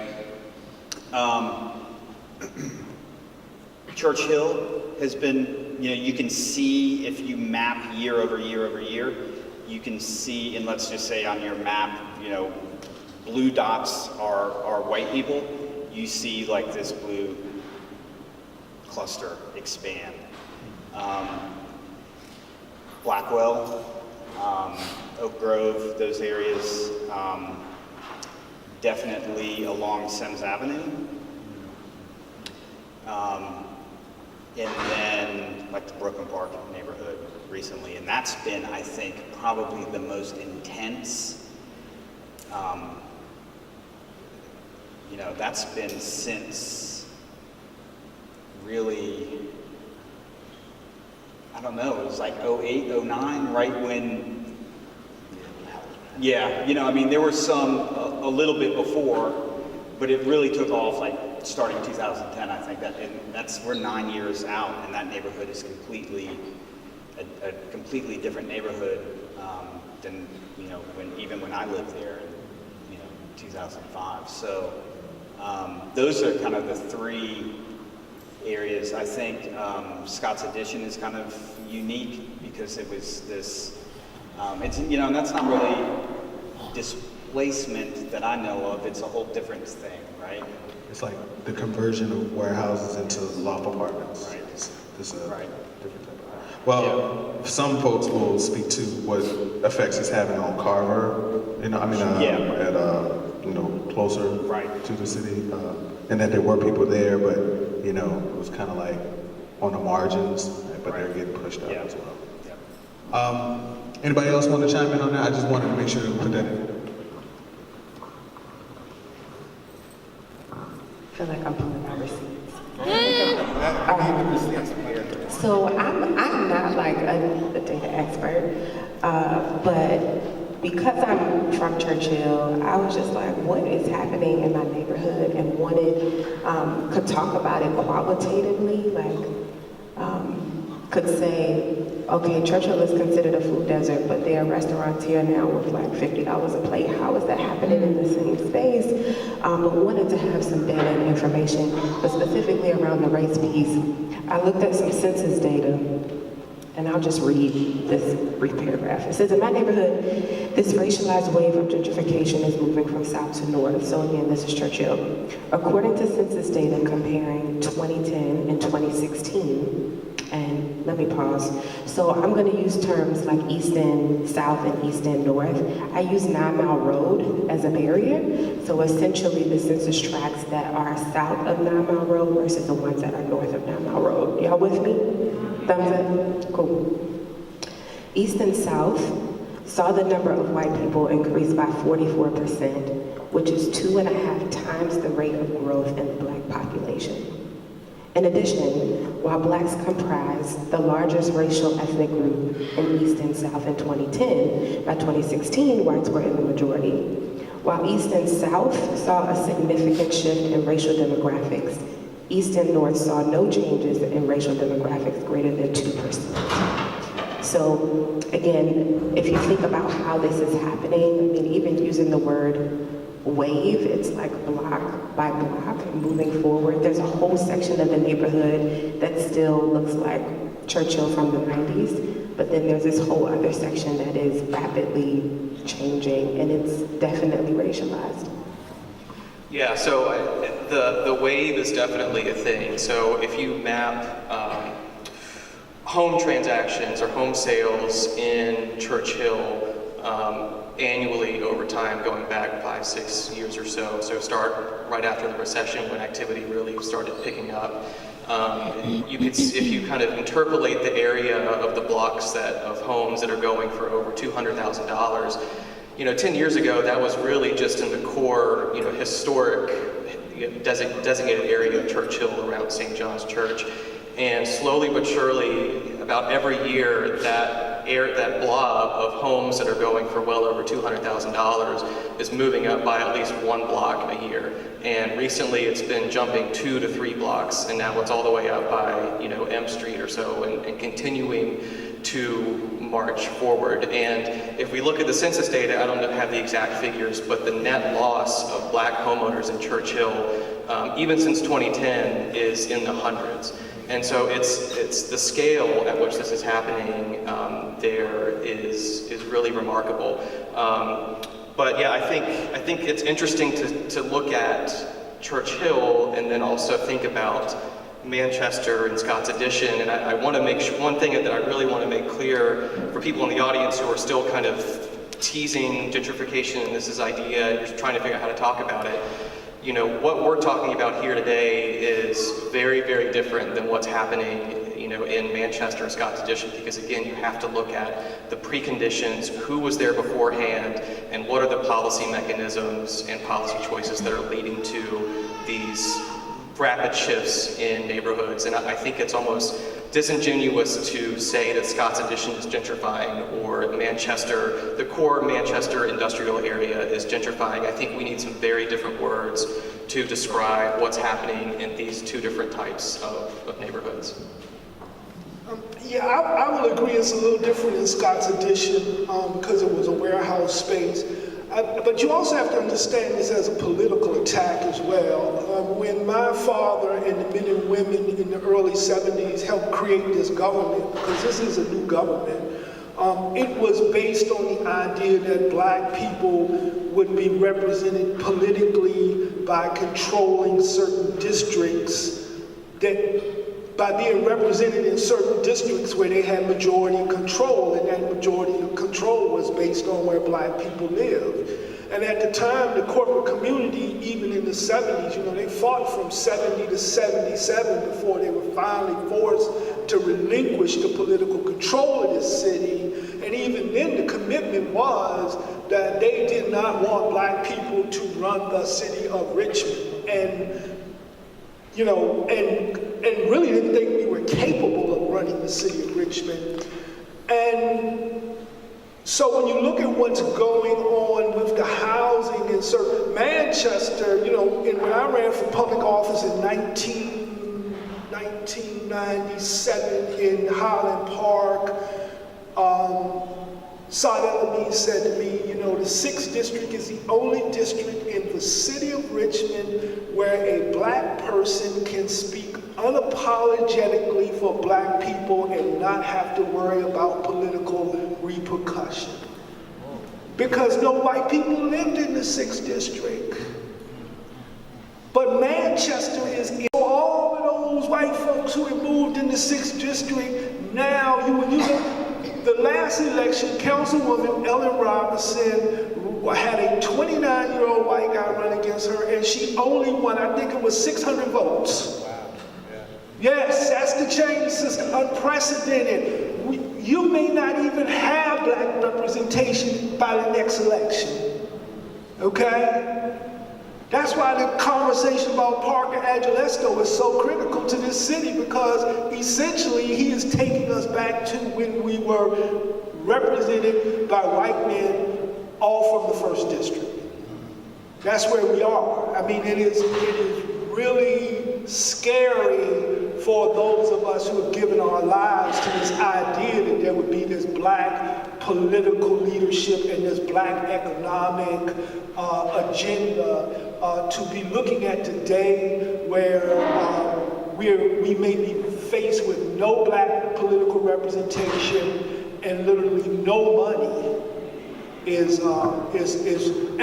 Churchill has been, you know, you can see if you map year over year over year, you can see, and let's just say on your map, you know, blue dots are white people. You see like this blue cluster expand. Blackwell, Oak Grove, those areas, definitely along Semmes Avenue. and then like the Brooklyn Park neighborhood recently, and that's been, I think, probably the most intense. That's been since really, I don't know, it was like 08, 09, right when, yeah, there were some a little bit before, but it really took off like starting 2010, I think, we're 9 years out, and that neighborhood is completely, a completely different neighborhood than, when I lived there in, 2005. So those are kind of the three areas. I think Scott's Addition is kind of unique because it was this, and that's not really displacement that I know of. It's a whole different thing, right? It's like the conversion of warehouses into loft apartments. Right. It's a Right. different type of. Well, some folks will speak to what effects it's having on Carver. Closer Right. to the city, and that there were people there, but it was kind of like on the margins, but they're getting pushed up as well. Yeah. Anybody else want to chime in on that? I just wanted to make sure to put that in. I feel like I'm pulling out receipts. So I'm not like a data expert, but because I'm from Churchill, I was just like, what is happening in my neighborhood, and could talk about it qualitatively, could say, okay, Churchill is considered a food desert, but there are restaurants here now with like $50 a plate. How is that happening in the same space? But wanted to have some data and information, but specifically around the race piece. I looked at some census data, and I'll just read this brief paragraph. It says, in my neighborhood, this racialized wave of gentrification is moving from south to north. So again, this is Churchill. According to census data comparing 2010 and 2016, and let me pause. So I'm going to use terms like East End South and East End North. I use 9 Mile Road as a barrier. So essentially the census tracts that are south of 9 Mile Road versus the ones that are north of 9 Mile Road. Y'all with me? Thumbs up? Cool. East and South saw the number of white people increase by 44%, which is 2.5 times the rate of growth in the black population. In addition, while blacks comprise the largest racial ethnic group in East and South in 2010, by 2016, whites were in the majority. While East and South saw a significant shift in racial demographics, East and North saw no changes in racial demographics greater than 2%. So again, if you think about how this is happening, even using the word wave, it's like block by block moving forward. There's a whole section of the neighborhood that still looks like Churchill from the 90s, but then there's this whole other section that is rapidly changing, and it's definitely racialized. Yeah, so the wave is definitely a thing. So if you map home transactions or home sales in Churchill annually over time, going back 5-6 years or so. So start right after the recession when activity really started picking up. You could, if you kind of interpolate the area of the blocks of homes that are going for over $200,000, 10 years ago that was really just in the core, historic designated area of Churchill around St. John's Church. And slowly but surely, about every year, that blob of homes that are going for well over $200,000 is moving up by at least 1 block a year. And recently it's been jumping 2 to 3 blocks, and now it's all the way up by, M Street or so, and continuing to march forward. And if we look at the census data, I don't have the exact figures, but the net loss of black homeowners in Churchill, even since 2010, is in the hundreds. And so it's the scale at which this is happening there is really remarkable. But yeah, I think it's interesting to look at Churchill and then also think about Manchester and Scott's Addition. And I want to make one thing that I really want to make clear for people in the audience who are still kind of teasing gentrification and this idea, you're trying to figure out how to talk about it. you know, what we're talking about here today is very, very different than what's happening, you know, in Manchester or Scott's Addition, because again, you have to look at the preconditions, who was there beforehand, and what are the policy mechanisms and policy choices that are leading to these rapid shifts in neighborhoods. And I think it's almost disingenuous to say that Scott's Addition is gentrifying, or Manchester, the core Manchester industrial area is gentrifying. I think we need some very different words to describe what's happening in these two different types of neighborhoods. Yeah, I will agree it's a little different in Scott's Addition because it was a warehouse space. But you also have to understand this as a political attack as well. When my father and the men and women in the early 70s helped create this government, because this is a new government, it was based on the idea that black people would be represented politically by controlling certain districts, that by being represented in certain districts where they had majority control, and that majority control was based on where black people lived. And at the time, the corporate community, even in the 70s, you know, they fought from 70 to 77 before they were finally forced to relinquish the political control of this city. And even then, the commitment was that they did not want black people to run the city of Richmond. And you know, and really didn't think we were capable of running the city of Richmond. And so when you look at what's going on with the housing in certain Manchester, you know, and when I ran for public office in 1997 in Highland Park, Saad El-Amin said to me, you know, the 6th district is the only district in the city of Richmond where a black person can speak unapologetically for black people and not have to worry about political repercussion. Because no white people lived in the 6th district. But Manchester is, all of those white folks who had moved in the 6th district, now, when you look, the last election, Councilwoman Ellen Robinson had a 29-year-old white guy run against her, and she only won, I think it was 600 votes. Wow. Yeah. Yes, that's the change system, unprecedented. You may not even have black representation by the next election, okay? That's why the conversation about Parker Agilesco is so critical to this city, because essentially he is taking us back to when we were represented by white men all from the 1st district. That's where we are. I mean, it is really scary for those of us who have given our lives to this idea that there would be this black political leadership and this black economic agenda to be looking at today, where we may be faced with no black political representation and literally no money and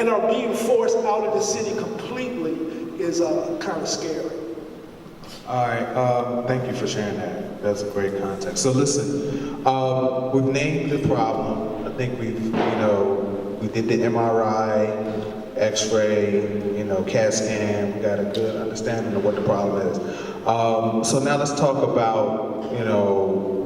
are being forced out of the city completely is kind of scary. All right, thank you for sharing that. That's a great context. So listen, we've named the problem. I think we did the MRI, X-ray, CAT scan. We got a good understanding of what the problem is. So now let's talk about,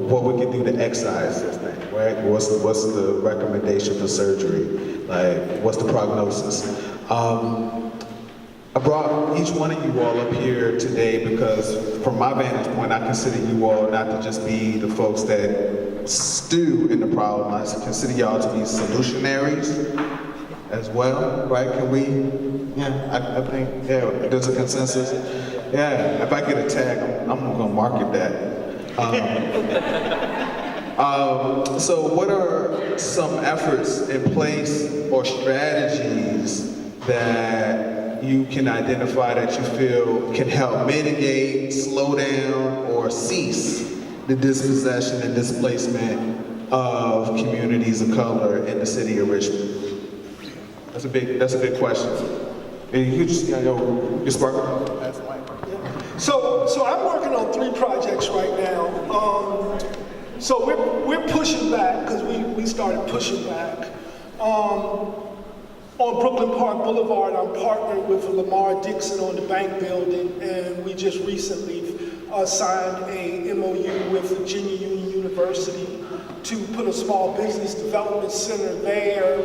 what we can do to excise this thing, right? What's the recommendation for surgery? Like, what's the prognosis? I brought each one of you all up here today because from my vantage point, I consider you all not to just be the folks that stew in the problem. I consider y'all to be solutionaries as well, right? Can we, I think, there's a consensus. Yeah, if I get a tag, I'm gonna market that. So what are some efforts in place or strategies that you can identify that you feel can help mitigate, slow down, or cease the dispossession and displacement of communities of color in the city of Richmond? That's a big question. And you just, you spark it. So I'm working on 3 projects right now. So we're pushing back because we started pushing back. on Brooklyn Park Boulevard, I'm partnered with Lamar Dixon on the bank building, and we just recently signed a MOU with Virginia Union University to put a small business development center there,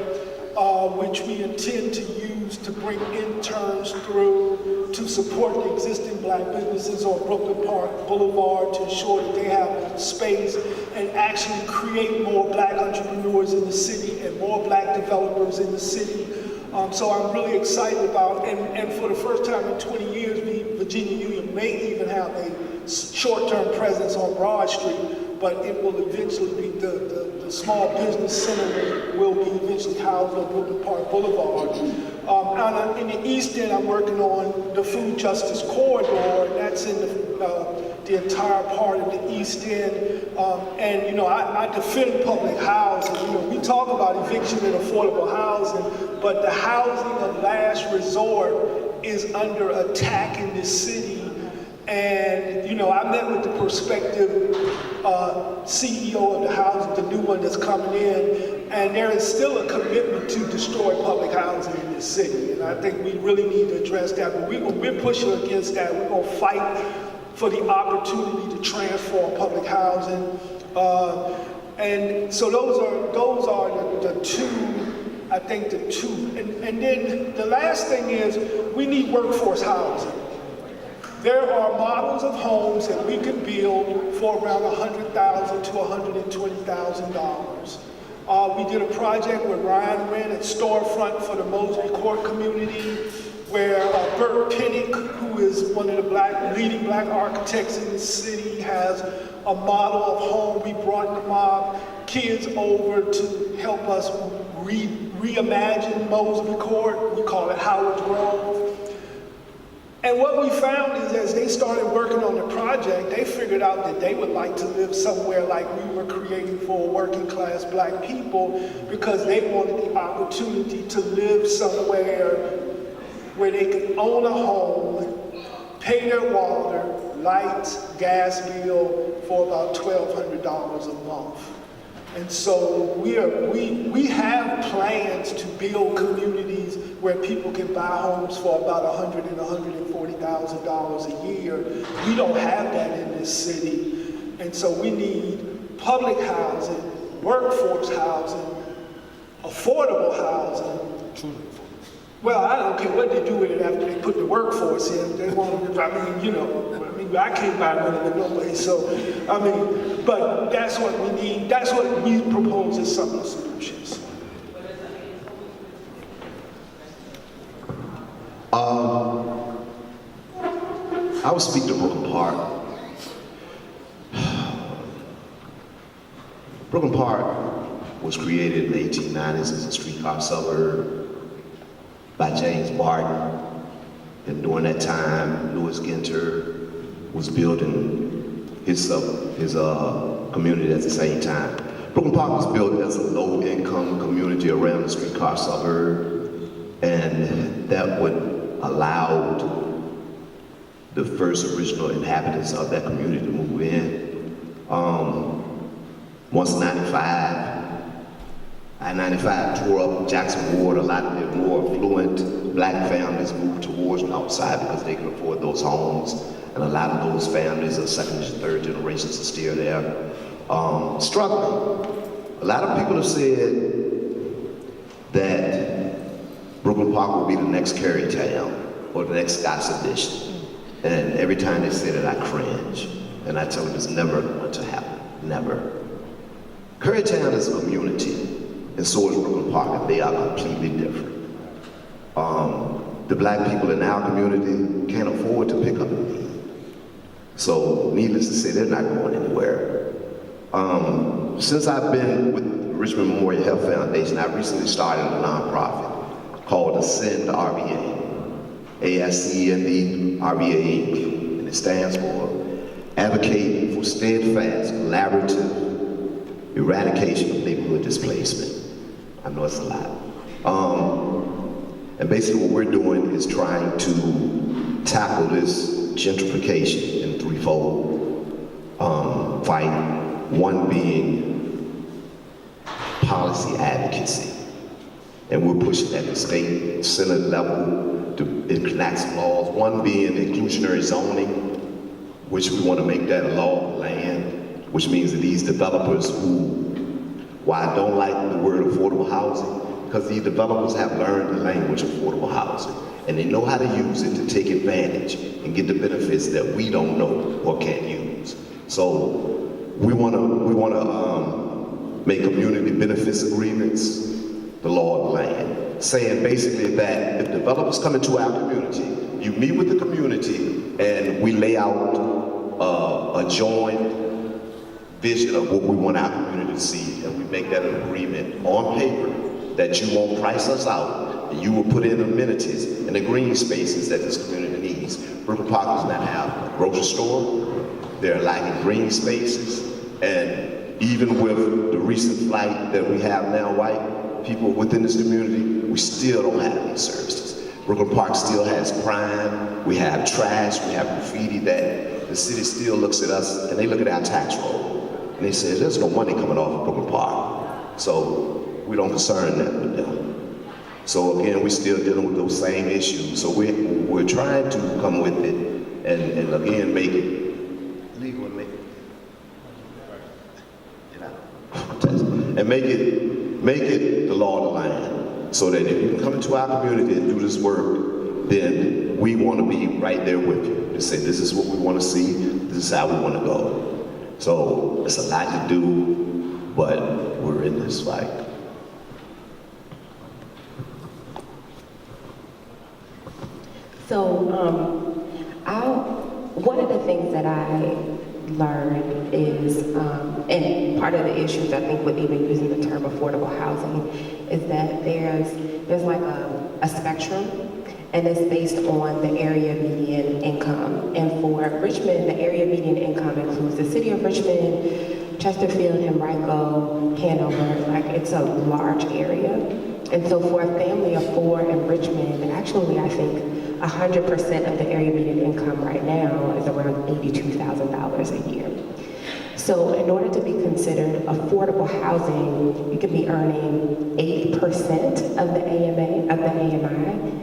which we intend to use to bring interns through to support the existing black businesses on Brooklyn Park Boulevard to ensure that they have space and actually create more black entrepreneurs in the city and more black developers in the city. So I'm really excited about, and for the first time in 20 years, Virginia Union may even have a short-term presence on Broad Street, but it will eventually be the small business center will be eventually housed on Brooklyn Park Boulevard. In the East End, I'm working on the Food Justice Corridor, and that's in the entire part of the East End. And you know, I defend public housing. You know, we talk about eviction and affordable housing, but the housing of last resort is under attack in this city. And you know, I met with the prospective CEO of the housing, the new one that's coming in, and there is still a commitment to destroy public housing in this city. And I think we really need to address that. But we're pushing against that. We're going to fight for the opportunity to transform public housing. And so those are the two, I think the two. And then the last thing is we need workforce housing. There are models of homes that we can build for around $100,000 to $120,000. We did a project with Ryan Wren at Storefront for the Mosley Court community, where Bert Pennick, who is one of the leading black architects in the city, has a model of home. We brought the mob kids over to help us reimagine Mosley Court. We call it Howard Grove. And what we found is as they started working on the project, they figured out that they would like to live somewhere like we were creating for working class black people, because they wanted the opportunity to live somewhere where they could own a home, pay their water, lights, gas bill for about $1,200 a month. And so we have plans to build communities where people can buy homes for about $100,000 and $140,000 a year. We don't have that in this city. And so we need public housing, workforce housing, affordable housing. Well, I don't care what they do with it after they put the workforce in. They want to, I can't buy none of it no way. So, but that's what we need. That's what we propose as some of the solutions. I will speak to Brooklyn Park. Brooklyn Park was created in the 1890s as a streetcar suburb by James Barton. And during that time, Louis Ginter was building his community at the same time. Brooklyn Park was built as a low-income community around the streetcar suburb, and that would allow the first original inhabitants of that community to move in. Once I-95 tore up Jackson Ward, a lot of the more affluent black families moved towards the outside because they could afford those homes. And a lot of those families are second and third generations are still there, struggling. A lot of people have said that Brooklyn Park will be the next Carytown or the next Scott's Addition. And every time they say that, I cringe. And I tell them it's never going to happen, never. Carytown is a community, and so is Brooklyn Park, and they are completely different. The black people in our community can't afford to pick up the need. So needless to say, they're not going anywhere. Since I've been with Richmond Memorial Health Foundation, I recently started a nonprofit called Ascend RBA, ASCEND RBA Inc., and it stands for Advocating for Steadfast, Collaborative Eradication of Neighborhood Displacement. I know it's a lot. And basically what we're doing is trying to tackle this gentrification in threefold fight. One being policy advocacy. And we're pushing at the state, Senate level to enact some laws. One being inclusionary zoning, which we want to make that a law of the land, which means that these developers who, while I don't like the word affordable housing, because these developers have learned the language of affordable housing, and they know how to use it to take advantage and get the benefits that we don't know or can't use. So we want to make community benefits agreements the law of the land, saying basically that if developers come into our community, you meet with the community and we lay out a joint vision of what we want our community to see, and we make that an agreement on paper that you won't price us out, and you will put in amenities and the green spaces that this community needs. Brooklyn Park does not have a grocery store. They're lacking green spaces, and even with the recent flight that we have now, white people within this community, we still don't have these services. Brooklyn Park still has crime, we have trash, we have graffiti that the city still looks at us and they look at our tax roll and they say, there's no money coming off of Brooklyn Park. So we don't concern that with them. So again, we're still dealing with those same issues. So we're trying to come with it and again, make it legal and make it the law of the land, so that if you can come into our community and do this work, then we want to be right there with you to say this is what we want to see, this is how we want to go. So it's a lot to do, but we're in this fight. So, one of the things that I learned is, and part of the issues I think with even using the term affordable housing is that there's like a spectrum, and it's based on the area median income. And for Richmond, the area median income includes the city of Richmond, Chesterfield, Henrico, Hanover. Like, it's a large area. And so for a family of four in Richmond, actually I think 100% of the area median income right now is around $82,000 a year. So in order to be considered affordable housing, you could be earning 80% of the AMI,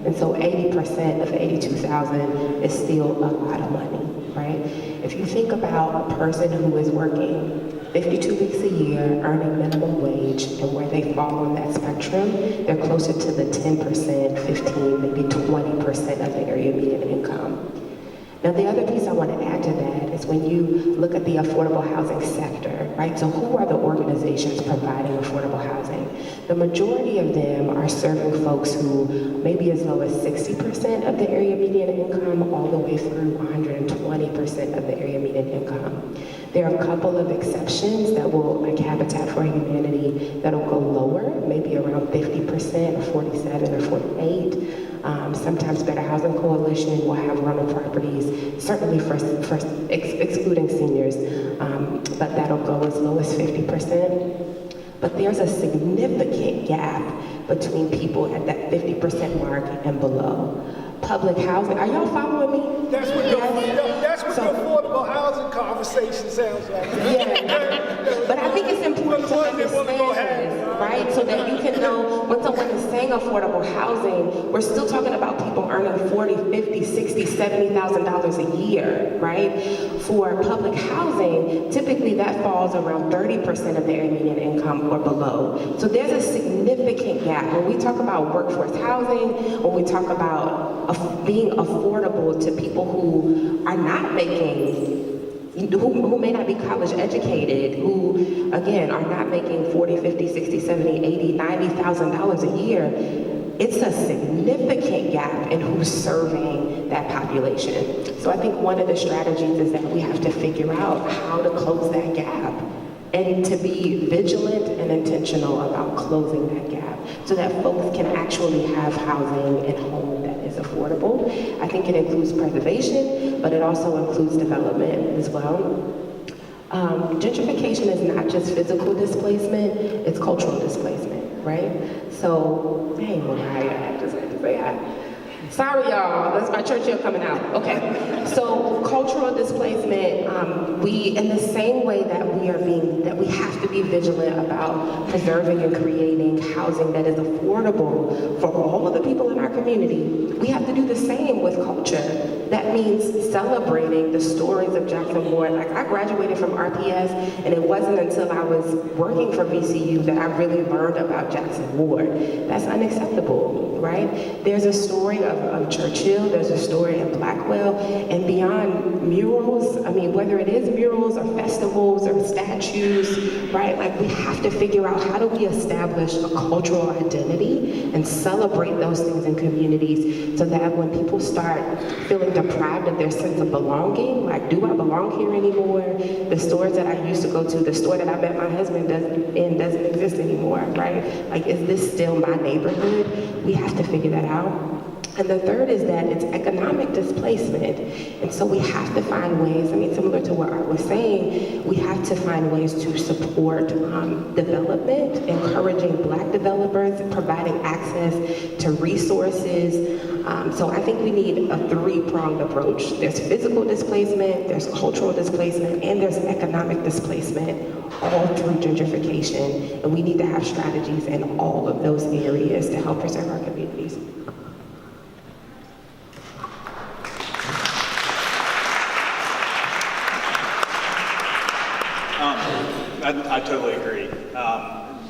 and so 80% of 82,000 is still a lot of money, right? If you think about a person who is working 52 weeks a year, earning minimum wage, and where they fall on that spectrum, they're closer to the 10%, 15, maybe 20% of the area median income. Now, the other piece I want to add to that is when you look at the affordable housing sector, right? So who are the organizations providing affordable housing? The majority of them are serving folks who maybe as low as 60% of the area median income all the way through 120% of the area median income. There are a couple of exceptions that will, like Habitat for Humanity, that'll go lower, maybe around 50% or 47 or 48. Sometimes Better Housing Coalition will have rental properties, certainly for excluding seniors, but that'll go as low as 50%. But there's a significant gap between people at that 50% mark and below. Public housing, are y'all following me? That's what the affordable housing conversation sounds like. Yeah, but I think it's important to understand this, right? So that you can know when someone is saying affordable housing, we're still talking about people earning $40,000, $50,000, $60,000, $70,000 a year, right? For public housing, typically that falls around 30% of their median income or below. So there's a significant gap. When we talk about workforce housing, when we talk about being affordable to people who are not making, who may not be college educated, who again are not making $40,000, $50,000, $60,000, $70,000, $80,000, $90,000 a year, it's a significant gap in who's serving that population. So I think one of the strategies is that we have to figure out how to close that gap and to be vigilant and intentional about closing that gap so that folks can actually have housing and home that is affordable. I think it includes preservation, but it also includes development as well. Gentrification is not just physical displacement, it's cultural displacement, right? So, hey Mariah, I just had to say hi. Sorry, y'all. That's my Churchill coming out. Okay. So cultural displacement, we, in the same way that we have to be vigilant about preserving and creating housing that is affordable for all of the people in our community, we have to do the same with culture. That means celebrating the stories of Jackson Ward. Like, I graduated from RPS, and it wasn't until I was working for VCU that I really learned about Jackson Ward. That's unacceptable, right? There's a story of Churchill, there's a story in Blackwell, and beyond murals, I mean, whether it is murals or festivals or statues, right? Like, we have to figure out, how do we establish a cultural identity and celebrate those things in communities so that when people start feeling deprived of their sense of belonging, like, do I belong here anymore? The stores that I used to go to, the store that I met my husband doesn't exist anymore, right? Like, is this still my neighborhood? We have to figure that out. And the third is that it's economic displacement. And so we have to find ways, I mean, similar to what Art was saying, we have to find ways to support development, encouraging Black developers, providing access to resources. So I think we need a three-pronged approach. There's physical displacement, there's cultural displacement, and there's economic displacement, all through gentrification. And we need to have strategies in all of those areas to help preserve our communities. I totally agree.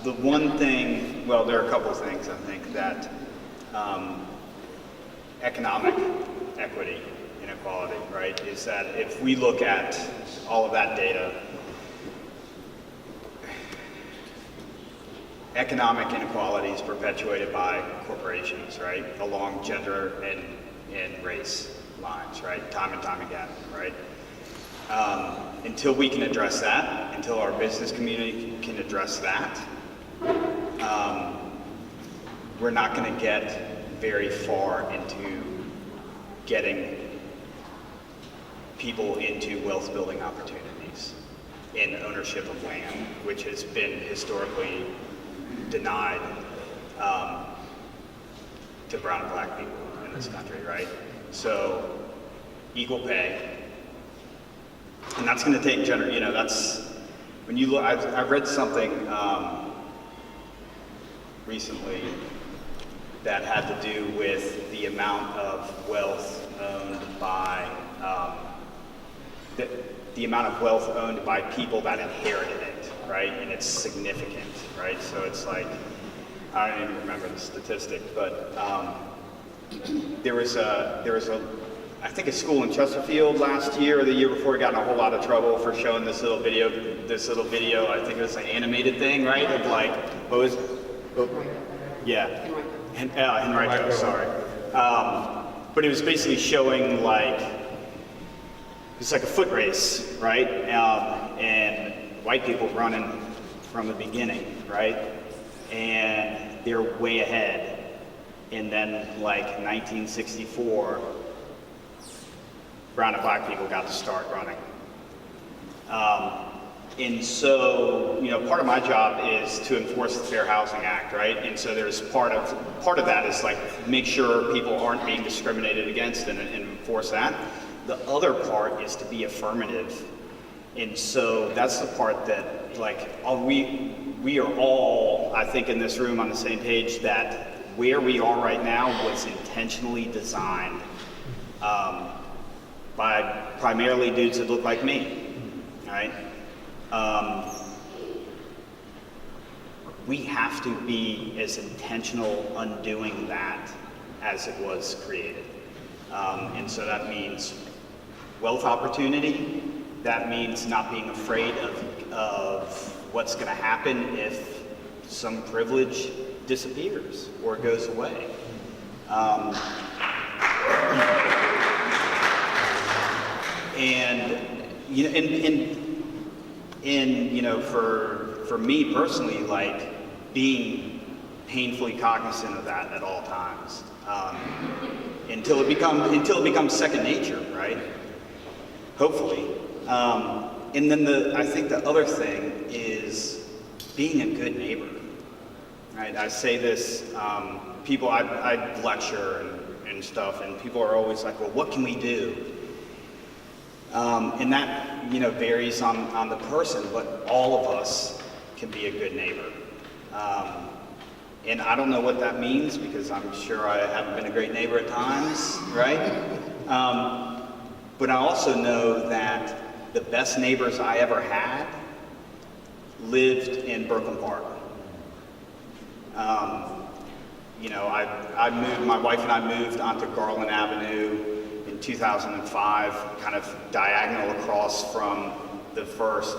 The one thing, well, there are a couple of things I think that economic equity, inequality, right, is that if we look at all of that data, economic inequality is perpetuated by corporations, right, along gender and race lines, right, time and time again, right? Until we can address that, until our business community can address that, we're not going to get very far into getting people into wealth building opportunities in ownership of land, which has been historically denied to brown and Black people in this country, right? So, equal pay. And that's going to take that's, when you look, I've read something recently that had to do with the amount of wealth owned by, the amount of wealth owned by people that inherited it, right? And it's significant, right? So it's like, I don't even remember the statistic, but there was I think a school in Chesterfield last year or the year before got in a whole lot of trouble for showing this little video. I think it was an animated thing, right? Of like, what was, yeah, Henrico, sorry. But it was basically showing like, it's like a foot race, right? And white people running from the beginning, right? And they're way ahead. And then like 1964, brown and Black people got to start running. And so, part of my job is to enforce the Fair Housing Act, right? And so there's part of that is like make sure people aren't being discriminated against and enforce that. The other part is to be affirmative. And so that's the part that we are all, I think, in this room on the same page that where we are right now was intentionally designed by primarily dudes that look like me, right? We have to be as intentional undoing that as it was created. And so that means wealth opportunity, that means not being afraid of what's gonna happen if some privilege disappears or goes away. For me personally, like being painfully cognizant of that at all times, until it becomes second nature, right? Hopefully. And then I think the other thing is being a good neighbor, right? I say this, I lecture and and stuff, and people are always like, well, what can we do? And that, varies on the person, but all of us can be a good neighbor. And I don't know what that means, because I'm sure I haven't been a great neighbor at times, right? But I also know that the best neighbors I ever had lived in Brooklyn Park. I moved, my wife and I moved onto Garland Avenue in 2005, kind of diagonal across from the first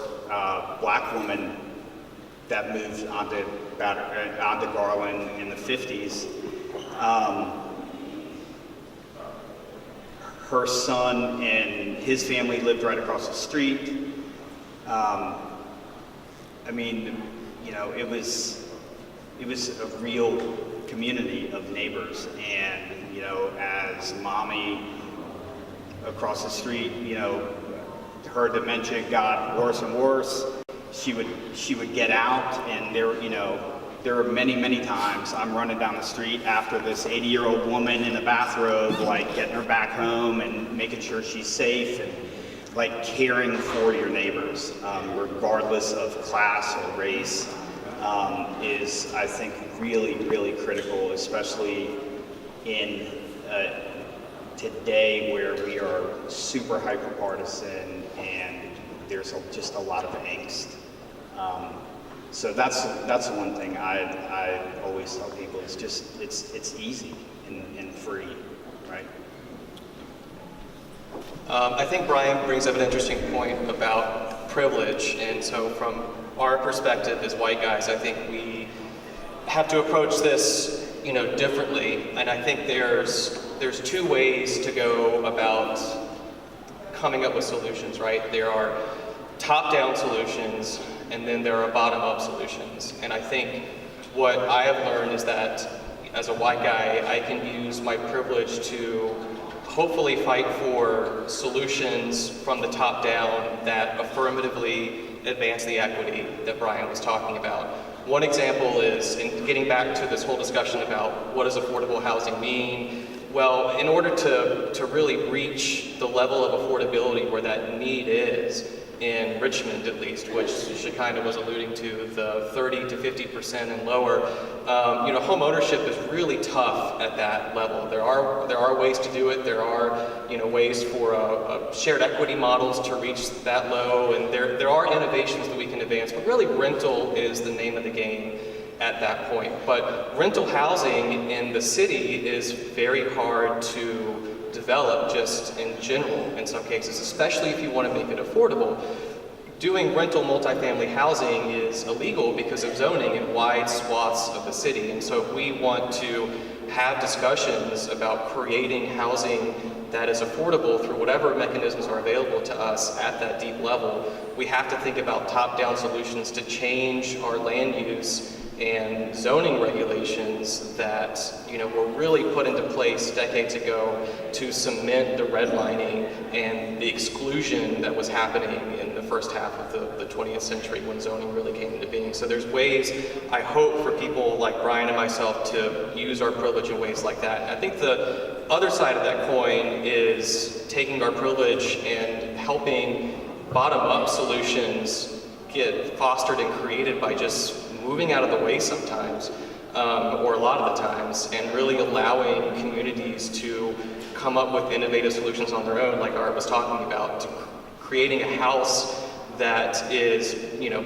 black woman that moved onto Garland in the 50s. Her son and his family lived right across the street. It was a real community of neighbors, and as mommy across the street, her dementia got worse and worse. She would get out, and there were many times I'm running down the street after this 80-year-old woman in a bathrobe, like getting her back home and making sure she's safe, and like caring for your neighbors, regardless of class or race, is, I think, really critical, especially in today where we are super hyper-partisan and there's just a lot of angst. So that's the one thing I always tell people. It's just, it's easy and free, right? I think Brian brings up an interesting point about privilege, and so from our perspective as white guys, I think we have to approach this, differently. And I think there's two ways to go about coming up with solutions, right? There are top-down solutions, and then there are bottom-up solutions. And I think what I have learned is that as a white guy, I can use my privilege to hopefully fight for solutions from the top down that affirmatively advance the equity that Brian was talking about. One example is, in getting back to this whole discussion about what does affordable housing mean, well, in order to really reach the level of affordability where that need is, in Richmond at least, which Shekinah was alluding to, the 30 to 50% and lower, home ownership is really tough at that level. There are ways to do it. There are ways for shared equity models to reach that low, and there are innovations that we can advance. But really, rental is the name of the game at that point. But rental housing in the city is very hard to develop just in general in some cases, especially if you want to make it affordable. Doing rental multifamily housing is illegal because of zoning in wide swaths of the city. And so if we want to have discussions about creating housing that is affordable through whatever mechanisms are available to us at that deep level, we have to think about top-down solutions to change our land use and zoning regulations that were really put into place decades ago to cement the redlining and the exclusion that was happening in the first half of the 20th century when zoning really came into being. So there's ways, I hope, for people like Brian and myself to use our privilege in ways like that. I think the other side of that coin is taking our privilege and helping bottom-up solutions get fostered and created by just moving out of the way sometimes, or a lot of the times, and really allowing communities to come up with innovative solutions on their own, like Art was talking about, to creating a house that is,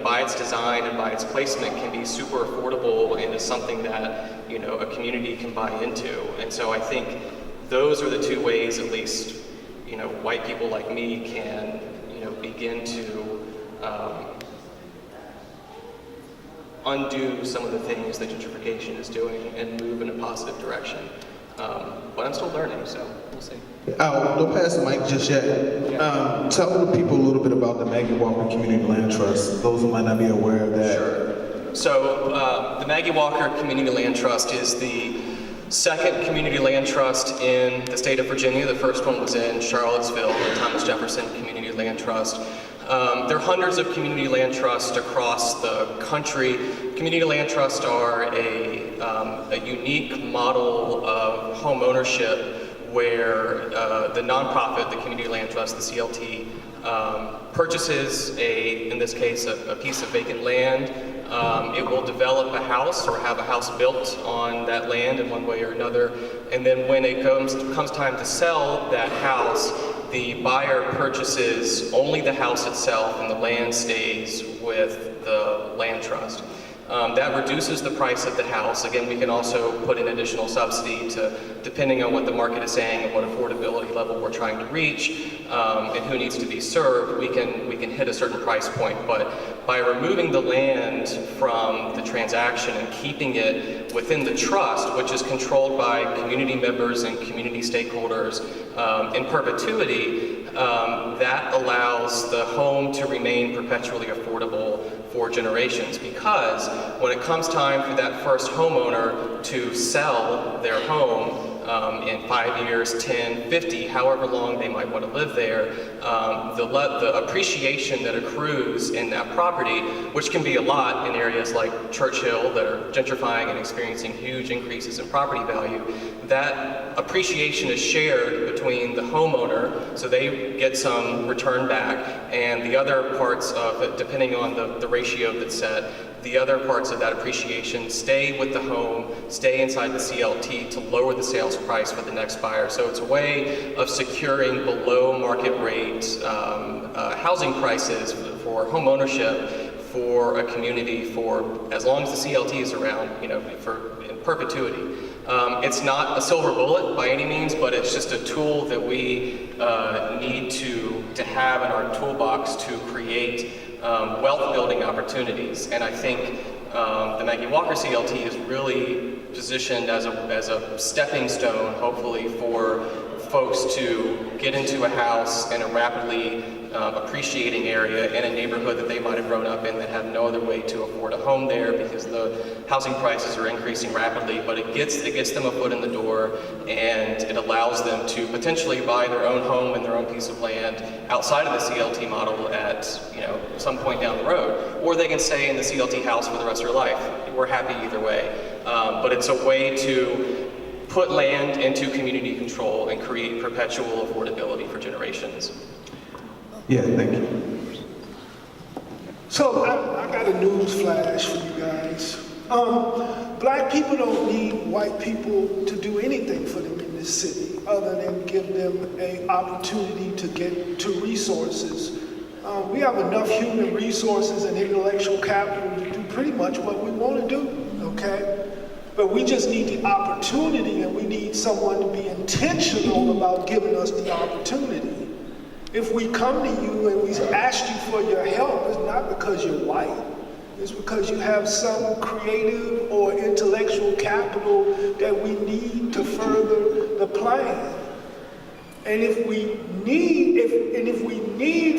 by its design and by its placement, can be super affordable and is something that, a community can buy into. And so I think those are the two ways, at least, white people like me can, begin to undo some of the things that gentrification is doing and move in a positive direction. But I'm still learning, so we'll see. Don't pass the mic just yet. Tell the people a little bit about the Maggie Walker Community Land Trust, those who might not be aware of that. Sure. So the Maggie Walker Community Land Trust is the second community land trust in the state of Virginia. The first one was in Charlottesville, the Thomas Jefferson Community Land Trust. There are hundreds of community land trusts across the country. Community land trusts are a unique model of home ownership where the nonprofit, the Community Land Trust, the CLT, purchases in this case, a piece of vacant land. It will develop a house or have a house built on that land in one way or another. And then when it comes time to sell that house, the buyer purchases only the house itself and the land stays with the land trust. That reduces the price of the house. Again, we can also put an additional subsidy depending on what the market is saying and what affordability level we're trying to reach and who needs to be served, we can hit a certain price point. But by removing the land from the transaction and keeping it within the trust, which is controlled by community members and community stakeholders in perpetuity, that allows the home to remain perpetually affordable for generations, because when it comes time for that first homeowner to sell their home in 5 years, 10, 50, however long they might want to live there, the appreciation that accrues in that property, which can be a lot in areas like Churchill that are gentrifying and experiencing huge increases in property value, that appreciation is shared between the homeowner, so they get some return back, and the other parts of it, depending on the ratio that's set, the other parts of that appreciation stay with the home, stay inside the CLT to lower the sales price for the next buyer. So it's a way of securing below market rate housing prices for home ownership for a community for as long as the CLT is around, for in perpetuity. It's not a silver bullet by any means, but it's just a tool that we need to have in our toolbox to create wealth building opportunities. And I think the Maggie Walker CLT is really positioned as a stepping stone, hopefully, for folks to get into a house in a rapidly appreciating area in a neighborhood that they might have grown up in that have no other way to afford a home there because the housing prices are increasing rapidly, but it gets them a foot in the door, and it allows them to potentially buy their own home and their own piece of land outside of the CLT model at some point down the road, or they can stay in the CLT house for the rest of their life. We're happy either way, but it's a way to put land into community control and create perpetual affordability for generations. Yeah, thank you. So I got a news flash for you guys. Black people don't need white people to do anything for them in this city other than give them an opportunity to get to resources. We have enough human resources and intellectual capital to do pretty much what we want to do, okay? But we just need the opportunity, and we need someone to be intentional about giving us the opportunity. If we come to you and we ask you for your help, it's not because you're white. It's because you have some creative or intellectual capital that we need to further the plan. And if we need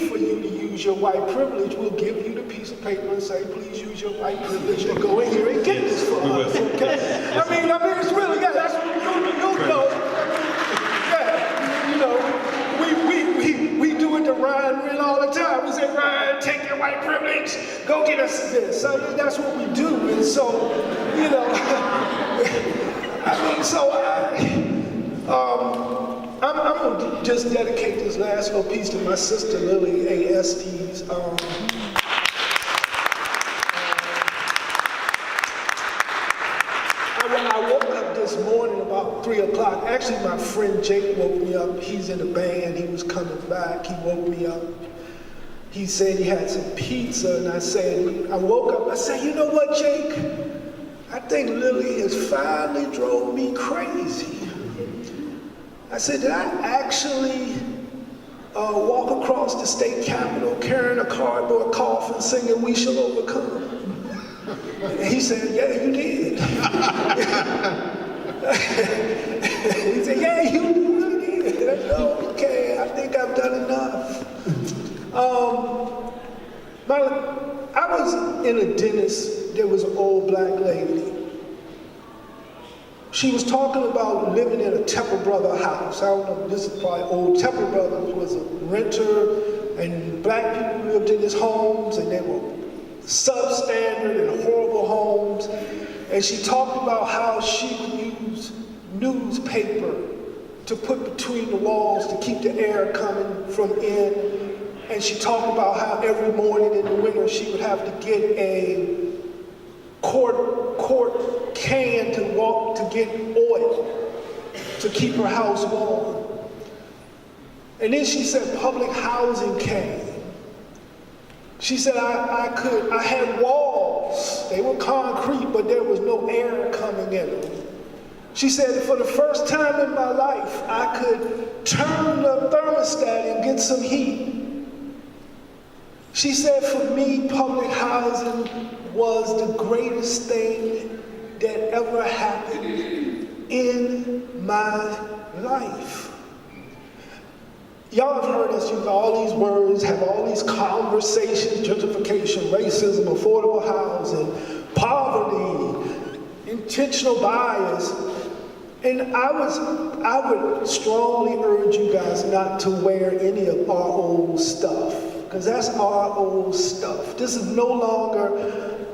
for you to use your white privilege, we'll give you the piece of paper and say, please use your white privilege and go in here and get this for us, okay? I mean, it's really, yeah, that's what you know. We do it to Ryan Wren all the time. We say, Ryan, take your white privilege, go get us this. So that's what we do. And so, I'm going to just dedicate this last little piece to my sister, Lily A. Estes. I woke up this morning about 3 o'clock. Actually, my friend Jake woke me up. He's in a band. He was coming back. He woke me up. He said he had some pizza, and I woke up. I said, you know what, Jake? I think Lily has finally drove me crazy. I said, did I actually walk across the state capitol carrying a cardboard coffin singing "We Shall Overcome"? And he said, yeah, you did. He said, yeah, you really did. I said, okay, I think I've done enough. I was in a dentist. There was an old black lady. She was talking about living in a Tepper Brother house. I don't know, this is probably old. Tepper Brothers was a renter. And black people lived in his homes, and they were substandard and horrible homes. And she talked about how she would use newspaper to put between the walls to keep the air coming from in. And she talked about how every morning in the winter she would have to get a quart can to get oil to keep her house warm. And then she said public housing came. She said I had walls, they were concrete, but there was no air coming in them. She said for the first time in my life, I could turn the thermostat and get some heat. She said for me, public housing was the greatest thing that ever happened in my life. Y'all have heard us use all these words, have all these conversations: gentrification, racism, affordable housing, poverty, intentional bias. And I would strongly urge you guys not to wear any of our old stuff, because that's our old stuff. This is no longer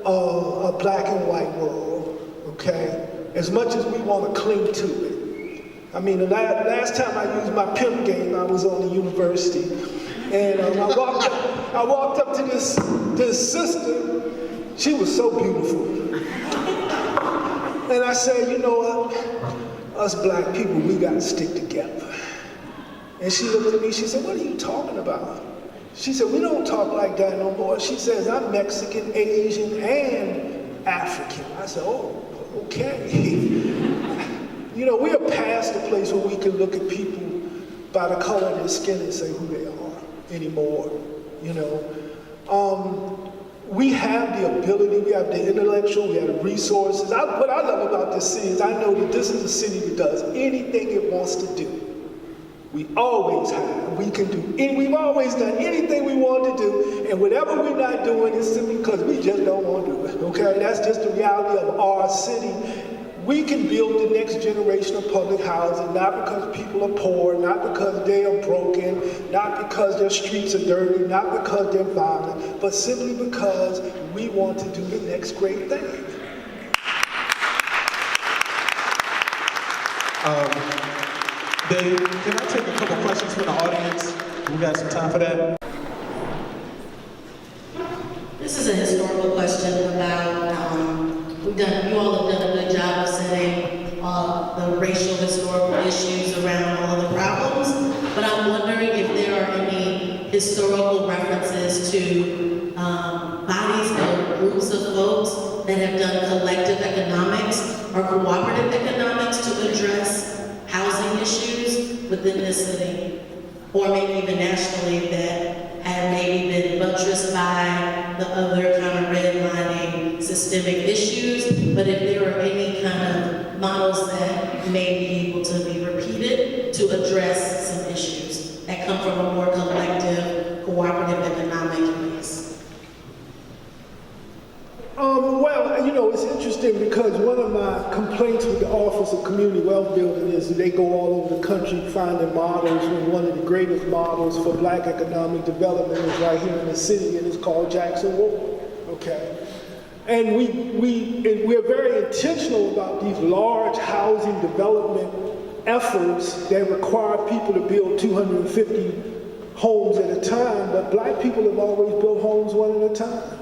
a black and white world, okay? As much as we want to cling to it. I mean, the last time I used my pimp game, I was on the university, and I walked up to this sister. She was so beautiful, and I said, you know what? Us black people, we got to stick together. And she looked at me. She said, "What are you talking about?" She said, "We don't talk like that no more." She says, "I'm Mexican, Asian, and African." I said, "Oh, okay." You know, we are past the place where we can look at people by the color of their skin and say who they are anymore, you know. We have the ability, we have the intellectual, we have the resources. What I love about this city is I know that this is a city that does anything it wants to do. We always have. We've always done anything we want to do, and whatever we're not doing is simply because we just don't want to do it, okay? That's just the reality of our city. We can build the next generation of public housing, not because people are poor, not because they are broken, not because their streets are dirty, not because they're violent, but simply because we want to do the next great thing. Dave, can I take a couple questions from the audience? We got some time for that? This is a historical question about, you all have done a good job of setting the racial historical issues around all of the problems, but I'm wondering if there are any historical references to bodies or groups of folks that have done collective economics or cooperative economics to address housing issues within this city, or maybe even nationally, that have maybe been buttressed by the other kind of redlining systemic issues, but if there are any kind of models that may be able to be repeated to address some issues that come from a more collective, cooperative economic base. Well, you know, it's interesting because one of my complaints with the Office of Community Wealth Building is they go all over the country finding models, and one of the greatest models for black economic development is right here in the city, and it's called Jackson Ward, okay? And we're very intentional about these large housing development efforts that require people to build 250 homes at a time, but black people have always built homes one at a time.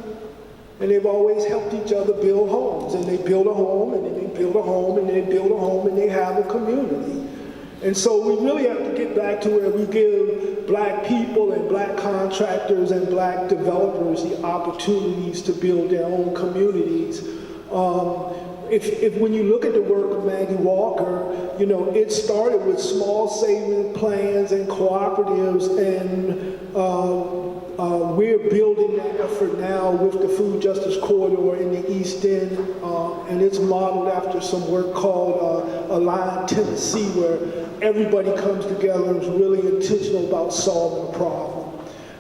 And they've always helped each other build homes. And they build a home, and then they build a home, and they build a home, and they have a community. And so we really have to get back to where we give black people and black contractors and black developers the opportunities to build their own communities. If when you look at the work of Maggie Walker, you know, it started with small savings plans and cooperatives, and we're building that effort now with the Food Justice Corridor in the East End, and it's modeled after some work called Align Tennessee, where everybody comes together and is really intentional about solving a problem.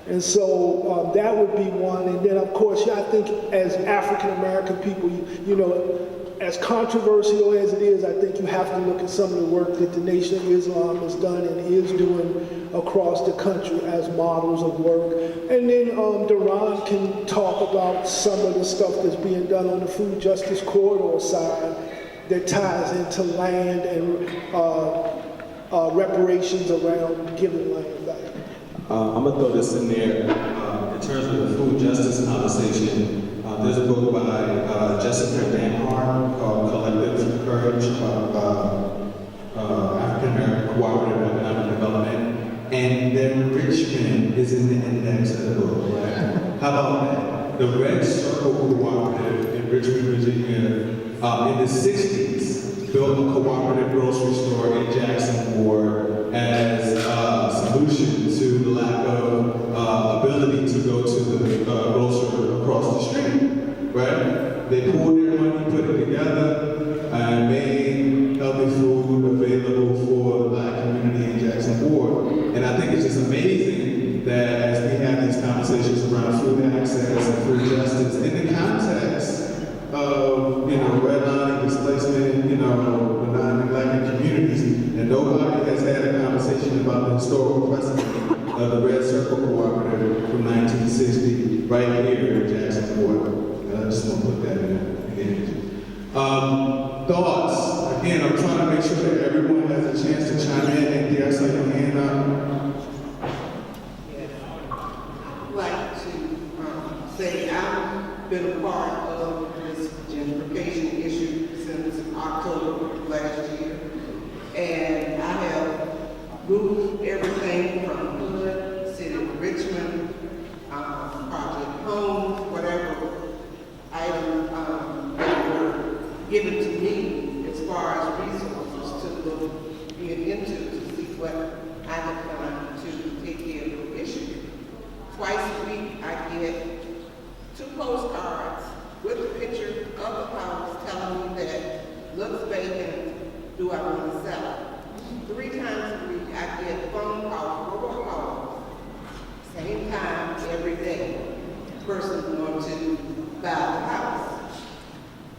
And so that would be one. And then, of course, I think as African American people, you know, as controversial as it is, I think you have to look at some of the work that the Nation of Islam has done and is doing across the country as models of work. And then Duran can talk about some of the stuff that's being done on the food justice corridor side that ties into land and reparations around giving land back. I'm gonna throw this in there. In terms of the food justice conversation, there's a book by Jessica Danhart called Collective Courage, African American Cooperative Economic Development, and then Richmond is in the index of the book, right? How about that? The Red Circle Cooperative in Richmond, Virginia, in the 60s, built a cooperative grocery store in Jackson Ward as a solution to the lack of ability to go to the grocer across the street, right? They pulled their money, put it together, and made healthy food available for the Black community in Jackson Ward. And I think it's just amazing that as we have these conversations around food access and food justice in the context of, redlining, displacement, the non-neglected communities, and nobody has had a conversation about the historical precedent of the Red Circle Cooperative from 1960 right here in Jackson Ward. And I just want to put that in. Thoughts? Again, I'm trying to make sure that everyone has a chance to chime in. And yes, I your hand up. I'd like to say I've been a part of this gentrification issue since October last year. And I have moved everything from Hood, City of Richmond, Project Homes, whatever items that were given to me as far as resources to look into to see what I have done to take care of the issue. Twice a week I get 2 postcards with a picture of the house telling me that looks vacant, do I want to sell it? 3 times a week I get phone calls, robocalls, same time every day. Person wants to buy the house.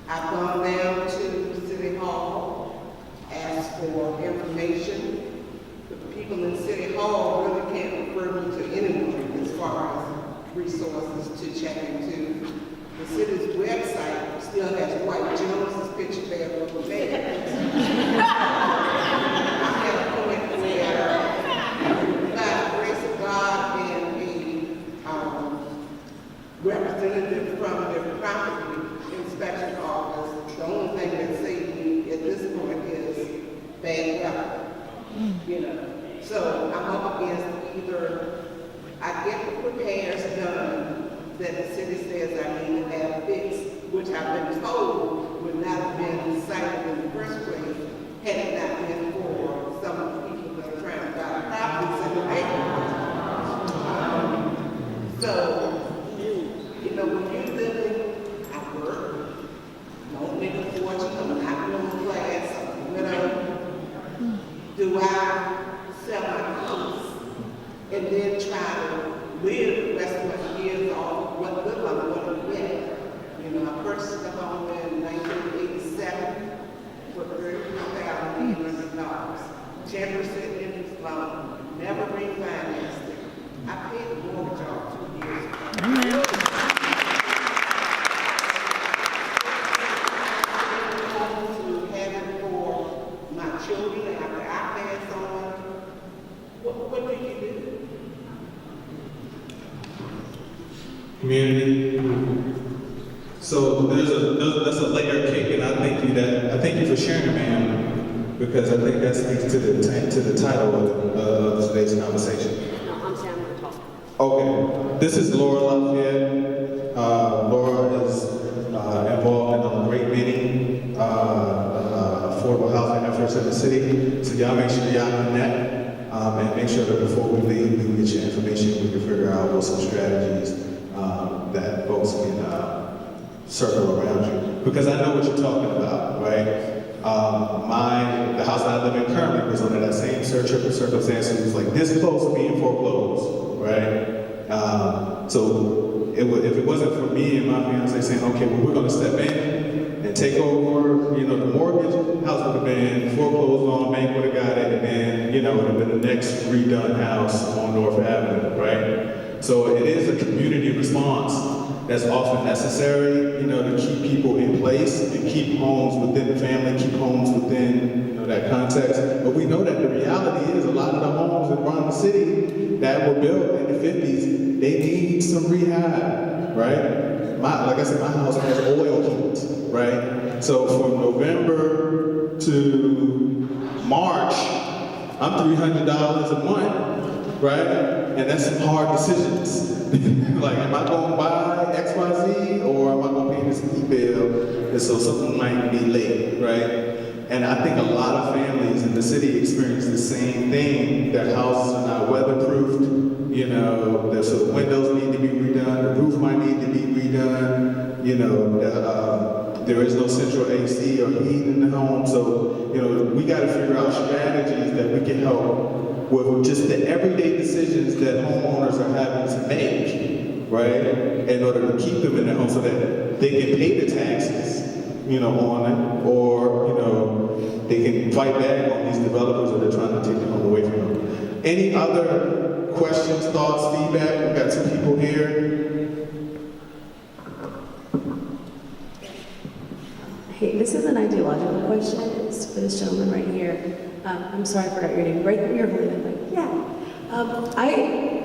I've gone down to City Hall, asked for information. The people in City Hall really can't refer me to anyone as far as resources to check into. The city's website still has White Jones's picture there for the mayor. I'm at a point where, by the grace of God and a representative from the property inspection office, the only thing that saved me at this point is bad weather. So I'm up against either I get the repairs done that the city says I need to have fixed, which I've been told would not have been cited in the first place had it not been for some of the people that are trying to buy properties in the neighborhood. So, when you're living, I work, don't make a fortune, I'm not middle class, I'm a widow. Do I sell my house and then try to live the rest of my years off what little I'm going to get? I purchased a home in 1987 for $33,800. 10% interest loan, never refinanced it. I paid the mortgage off 2 years ago. To have it for my children after I pass on. What do you do? Community. So that's a layer cake, and I thank you for sharing, ma'am, because I think that speaks to the title of today's conversation. No, I'm saying I'm talking. Okay, this is Laura Lafayette. Laura is involved in a great many affordable housing efforts in the city. So y'all make sure y'all connect and make sure that before we leave, we can get your information. We can figure out what some strategies that folks can circle around you. Because I know what you're talking about, right? The house that I live in currently was under that same circumstances. It was like this close to being foreclosed, right? So if it wasn't for me and my fiance saying, okay, well, we're going to step in and take over, you know, the mortgage, house would have been foreclosed on, bank would have got it, and then, you know, it would have been the next redone house on North Avenue, right? So it is a community response that's often necessary, you know, to keep people in place and keep homes within the family, keep homes within, you know, that context. But we know that the reality is a lot of the homes around the city that were built in the 50s, they need some rehab, right? Like I said, my house has oil heat, right? So from November to March, I'm $300 a month, right? And that's some hard decisions. Like, am I going to buy XYZ or am I going to pay this heat bill? And so something might be late, right? And I think a lot of families in the city experience the same thing. Their houses are not weatherproofed, you know, so the windows need to be redone, the roof might need to be redone, you know, there is no central AC or heat in the home. So, you know, we got to figure out strategies that we can help with just the everyday decisions that homeowners are having to make, right, in order to keep them in their home so that they can pay the taxes, you know, on it, or, you know, they can fight back on these developers that are trying to take the home away from them. Any other questions, thoughts, feedback? We've got 2 people here. Hey, this is an ideological question. It's for this gentleman right here. I'm sorry, I forgot your name. Right here, like, yeah.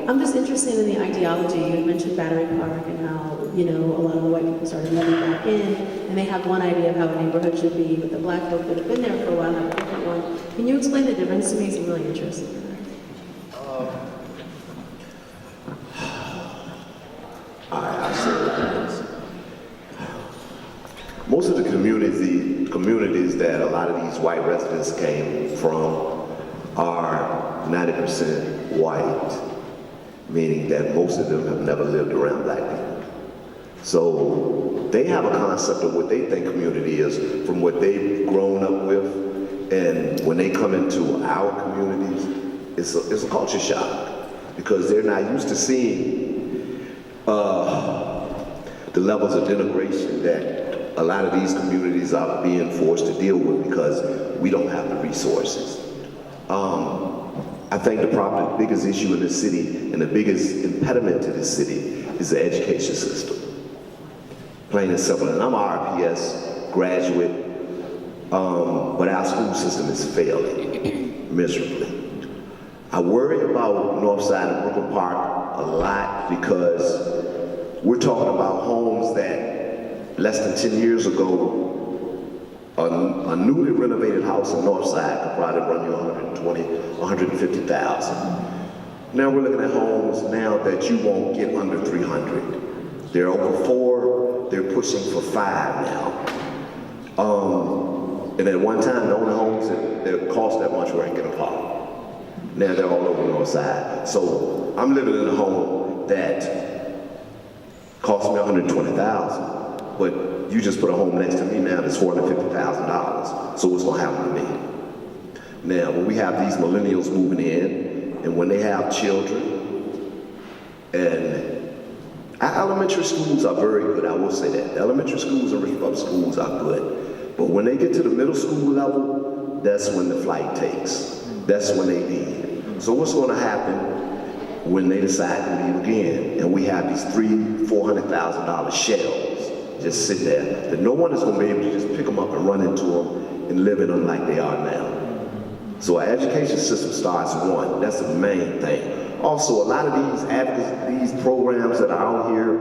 I'm just interested in the ideology. You mentioned Battery Park and how, you know, a lot of the white people started moving back in, and they have one idea of how a neighborhood should be, but the black folk that have been there for a while have a different one. Can you explain the difference to me? I'm really interested in that. I see what it is. Most of the communities that a lot of these white residents came from are 90% white, meaning that most of them have never lived around black people. So they have a concept of what they think community is from what they've grown up with, and when they come into our communities, it's a culture shock because they're not used to seeing the levels of denigration that a lot of these communities are being forced to deal with because we don't have the resources. I think the biggest issue in the city and the biggest impediment to this city is the education system. Plain and simple. And I'm an RPS graduate, but our school system is failing miserably. I worry about Northside and Brooklyn Park a lot because we're talking about homes that less than 10 years ago, a newly renovated house in Northside could probably run you 120, 150,000. Now we're looking at homes now that you won't get under 300. They're over 4, they're pushing for 5 now. And at one time, the only homes that cost that much were in Gibbon Park. Now they're all over Northside. So I'm living in a home that cost me $120,000. But you just put a home next to me now that's $450,000. So what's gonna happen to me? Now, when we have these millennials moving in, and when they have children, and our elementary schools are very good, I will say that. The elementary schools and Richmond public schools are good. But when they get to the middle school level, that's when the flight takes. That's when they leave. So what's gonna happen when they decide to leave again? And we have these $300,000-$400,000 shells just sit there, that no one is going to be able to just pick them up and run into them and live in them like they are now. So our education system starts one. That's the main thing. Also, a lot of these programs that are out here,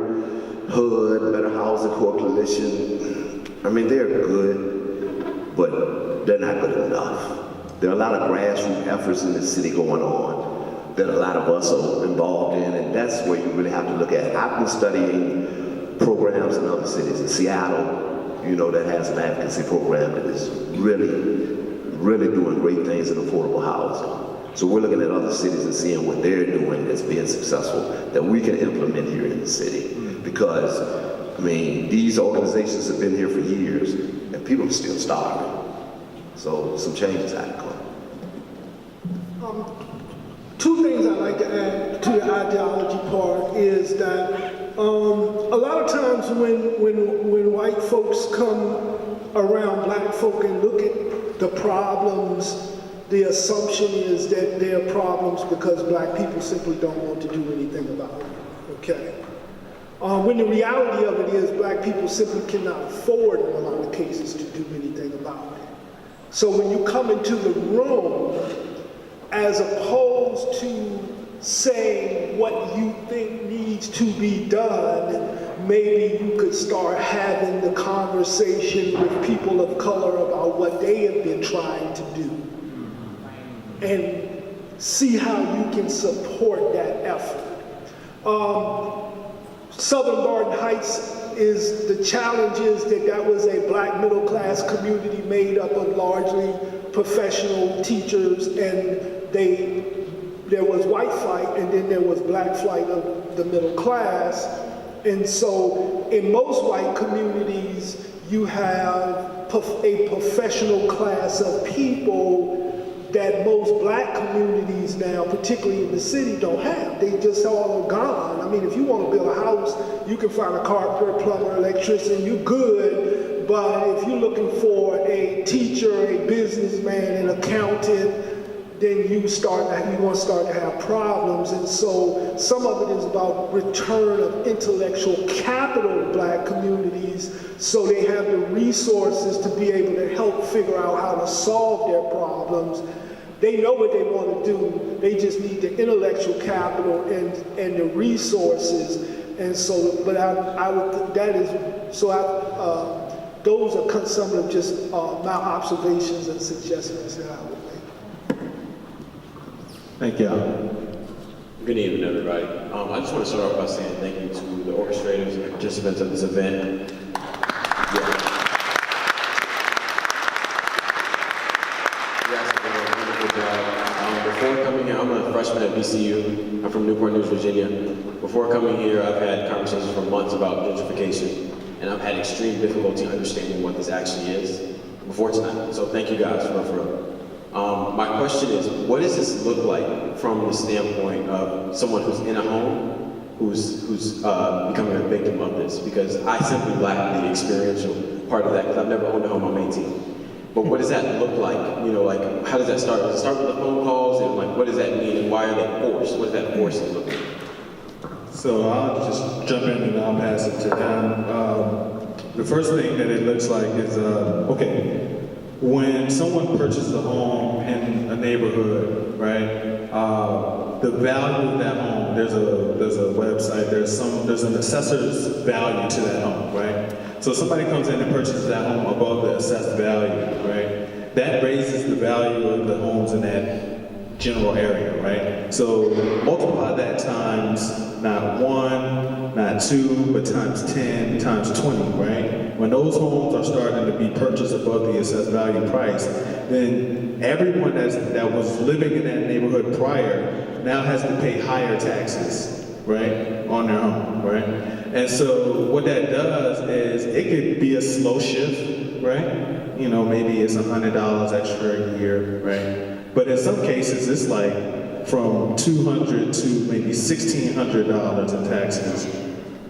HUD, Better Housing Coalition, I mean, they're good, but they're not good enough. There are a lot of grassroots efforts in the city going on that a lot of us are involved in, and that's where you really have to look at. I've been studying programs in other cities. In Seattle, you know, that has an advocacy program that is really doing great things in affordable housing. So we're looking at other cities and seeing what they're doing that's being successful that we can implement here in the city. Because, I mean, these organizations have been here for years and people are still starving. So some changes have to come. 2 things I'd like to add to the ideology part is that a lot of times when white folks come around black folk and look at the problems, the assumption is that there are problems because black people simply don't want to do anything about it, okay? When the reality of it is black people simply cannot afford in a lot of cases to do anything about it. So when you come into the room, as opposed to saying what you think needs to be done, maybe you could start having the conversation with people of color about what they have been trying to do and see how you can support that effort. Southern Garden Heights is, the challenge is that was a black middle class community made up of largely professional teachers, and there was white flight and then there was black flight of the middle class. And so in most white communities, you have a professional class of people that most black communities now, particularly in the city, don't have. They just all are gone. I mean, if you want to build a house, you can find a carpenter, plumber, electrician, you're good. But if you're looking for a teacher, a businessman, an accountant, then you're going to start to have problems. And so some of it is about return of intellectual capital to black communities so they have the resources to be able to help figure out how to solve their problems. They know what they want to do. They just need the intellectual capital and the resources. And so, but those are some of just my observations and suggestions that I would make. Thank you. Good evening, everybody. I just want to start off by saying thank you to the orchestrators and the participants of this event. You guys have done a really good job. Before coming here, I'm a freshman at BCU. I'm from Newport News, Virginia. Before coming here, I've had conversations for months about gentrification, and I've had extreme difficulty understanding what this actually is before tonight. So thank you guys for my question is, what does this look like from the standpoint of someone who's in a home, who's becoming a victim of this? Because I simply lack the experiential part of that, because I've never owned a home. I'm 18. But what does that look like? You know, like, how does that start? Does it start with the phone calls? And like, what does that mean? And why are they forced? What does that forcing look like? So I'll just jump in and I'll pass it to him. The first thing that it looks like is, okay, when someone purchases a home in a neighborhood, right, the value of that home, there's a website, there's an assessor's value to that home, right? So somebody comes in and purchases that home above the assessed value, right? That raises the value of the homes in that general area, right? So multiply that times not 1, not 2, but times 10, times 20, right? When those homes are starting to be purchased above the assessed value price, then everyone that was living in that neighborhood prior now has to pay higher taxes, right, on their home, right? And so what that does is it could be a slow shift, right? You know, maybe it's $100 extra a year, right? But in some cases, it's like from $200 to maybe $1,600 in taxes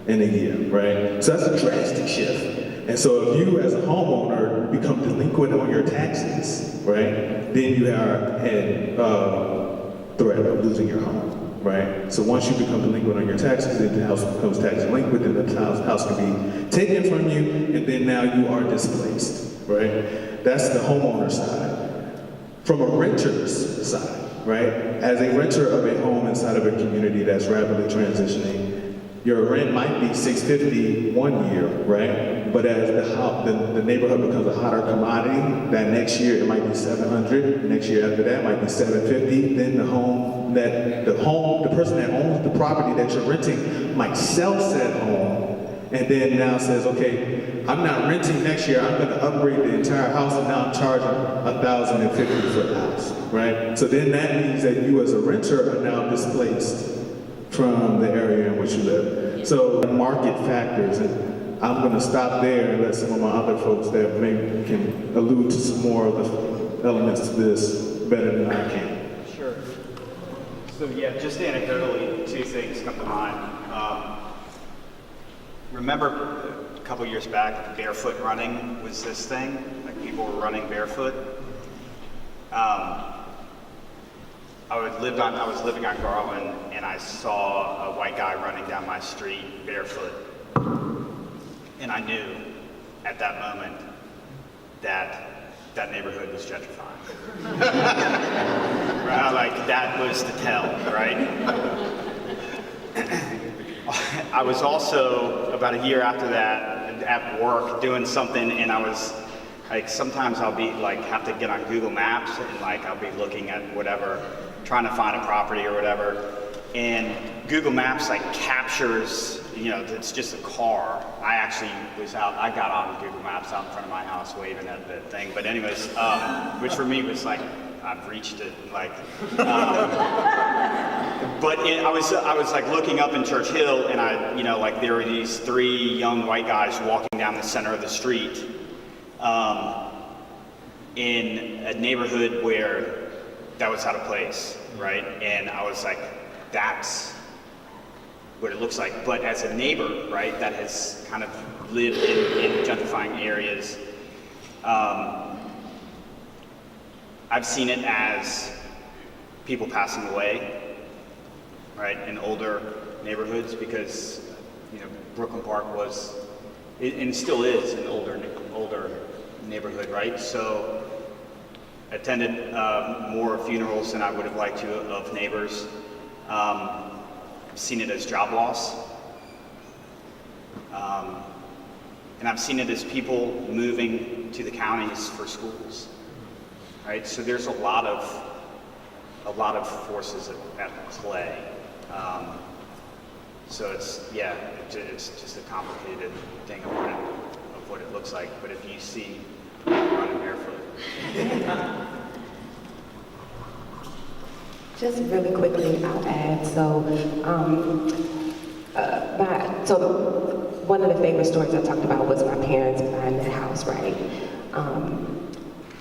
in a year, right? So that's a drastic shift. And so if you as a homeowner become delinquent on your taxes, right, then you are at threat of losing your home, right? So once you become delinquent on your taxes, then the house becomes tax delinquent, then the house can be taken from you, and then now you are displaced, right? That's the homeowner side. From a renter's side, right? As a renter of a home inside of a community that's rapidly transitioning, your rent might be $650 one year, right? But as the neighborhood becomes a hotter commodity, that next year it might be $700. Next year after that might be $750. Then the person that owns the property that you're renting might sell said home, and then now says, okay, I'm not renting next year. I'm going to upgrade the entire house, and now I'm charging $1,050 for the house, right? So then that means that you as a renter are now displaced from the area in which you live. So market factors, and I'm going to stop there and let some of my other folks that maybe can allude to some more of the elements to this better than I can. Sure. So yeah, just anecdotally, two things come to mind. remember a couple years back, barefoot running was this thing, like people were running barefoot. I was living on Garland, and I saw a white guy running down my street barefoot, and I knew at that moment that that neighborhood was gentrifying. Right? Like that was the tell, right? I was also, about a year after that, at work doing something, and I was like, sometimes I'll be like, have to get on Google Maps, and like I'll be looking at whatever, trying to find a property or whatever, and Google Maps like captures, you know, it's just a car. I actually I got on Google Maps out in front of my house waving at the thing, but anyways, which for me was like, I've reached it, like, but I was like looking up in Church Hill, and like there were these 3 young white guys walking down the center of the street, in a neighborhood where that was out of place, right? And I was like, that's what it looks like. But as a neighbor, right, that has kind of lived in gentrifying areas, I've seen it as people passing away, right, in older neighborhoods, because, you know, Brooklyn Park was, and still is, an older neighborhood, right? So attended more funerals than I would have liked to of neighbors. Seen it as job loss. And I've seen it as people moving to the counties for schools, right? So there's a lot of forces at play. So it's just a complicated thing of what it looks like. But if you see running barefoot. Just really quickly, I'll add. So, one of the favorite stories I talked about was my parents buying that house, right?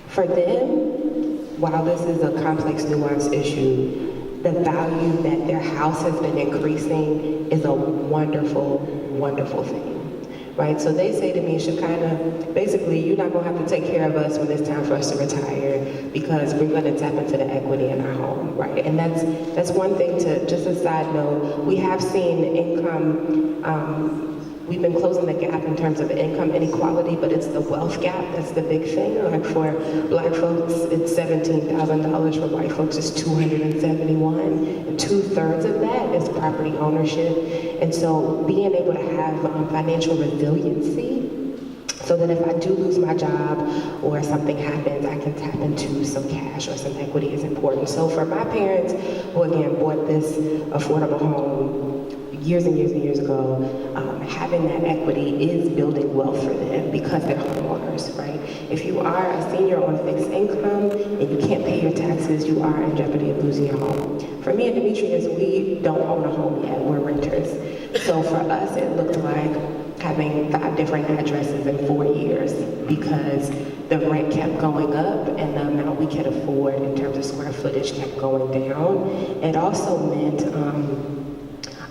For them, while this is a complex, nuanced issue, the value that their house has been increasing is a wonderful, wonderful thing. Right, so they say to me, Shekinah, basically, you're not gonna have to take care of us when it's time for us to retire, because we're gonna tap into the equity in our home, right? And that's one thing. To just a side note, we have seen income, we've been closing the gap in terms of income inequality, but it's the wealth gap that's the big thing. Like for Black folks, it's $17,000. For white folks, it's $271. And 2/3 of that is property ownership. And so being able to have financial resiliency, so that if I do lose my job or something happens, I can tap into some cash or some equity is important. So for my parents, who again bought this affordable home years and years and years ago, having that equity is building wealth for them because they're homeowners, right? If you are a senior on fixed income and you can't pay your taxes, you are in jeopardy of losing your home. For me and Demetrius, we don't own a home yet, we're renters. So for us, it looked like having 5 different addresses in 4 years because the rent kept going up and the amount we could afford in terms of square footage kept going down. It also meant,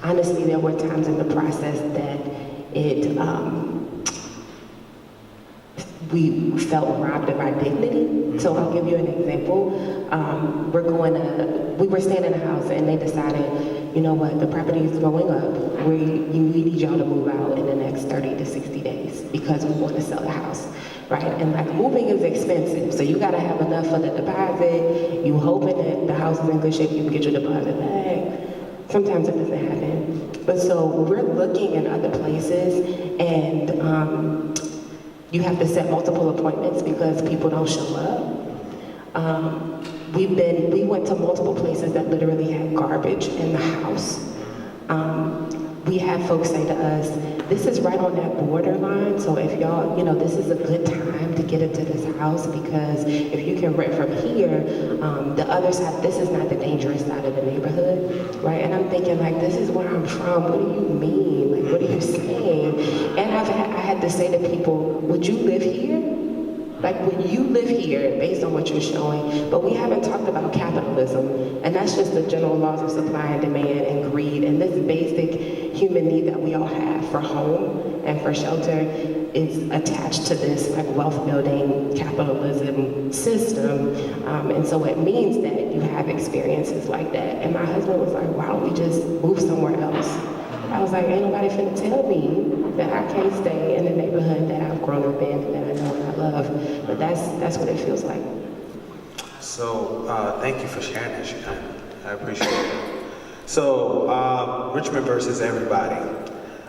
honestly, there were times in the process that we felt robbed of our dignity. So I'll give you an example. We were staying in a house and they decided, you know what, the property is going up. We need y'all to move out in the next 30 to 60 days because we want to sell the house, right? And like moving is expensive. So you gotta have enough for the deposit. You hoping that the house is in good shape, you can get your deposit back. Sometimes it doesn't happen. But so we're looking in other places and you have to set multiple appointments because people don't show up. We went to multiple places that literally had garbage in the house. We had folks say to us, this is right on that borderline, so if y'all, this is a good time to get into this house because if you can rent from here, the other side, this is not the dangerous side of the neighborhood, right? And I'm thinking like, this is where I'm from, what do you mean? Like, what are you saying? And I had to say to people, would you live here? Like, would you live here based on what you're showing? But we haven't talked about capitalism, and that's just the general laws of supply and demand and greed, and this basic human need that we all have for home. and for shelter is attached to this like wealth building capitalism system. And so it means that you have experiences like that. And my husband was like, why don't we just move somewhere else? I was like, ain't nobody finna tell me that I can't stay in the neighborhood that I've grown up in and that I know and I love. But that's what it feels like. So thank you for sharing that, Shekinah. I appreciate it. So Richmond versus everybody.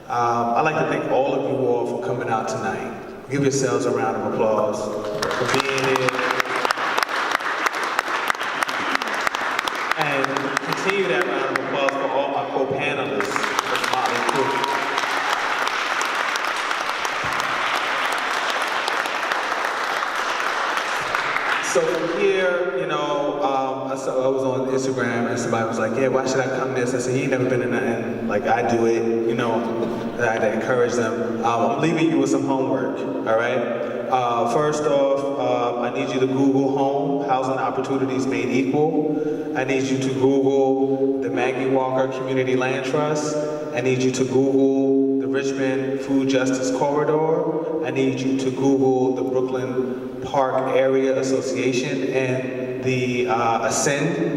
I'd like to thank all of you all for coming out tonight. Give yourselves a round of applause for being here. And continue that round of applause for all my co-panelists. So from here, you know, I was on Instagram and somebody was like, yeah, why should I come to this? I said, you ain't never been in nothing, like I do it, you know, I had to encourage them. I'm leaving you with some homework, all right? First off, I need you to Google home, housing opportunities made equal. I need you to Google the Maggie Walker Community Land Trust. I need you to Google the Richmond Food Justice Corridor. I need you to Google the Brooklyn Park Area Association and the Ascend.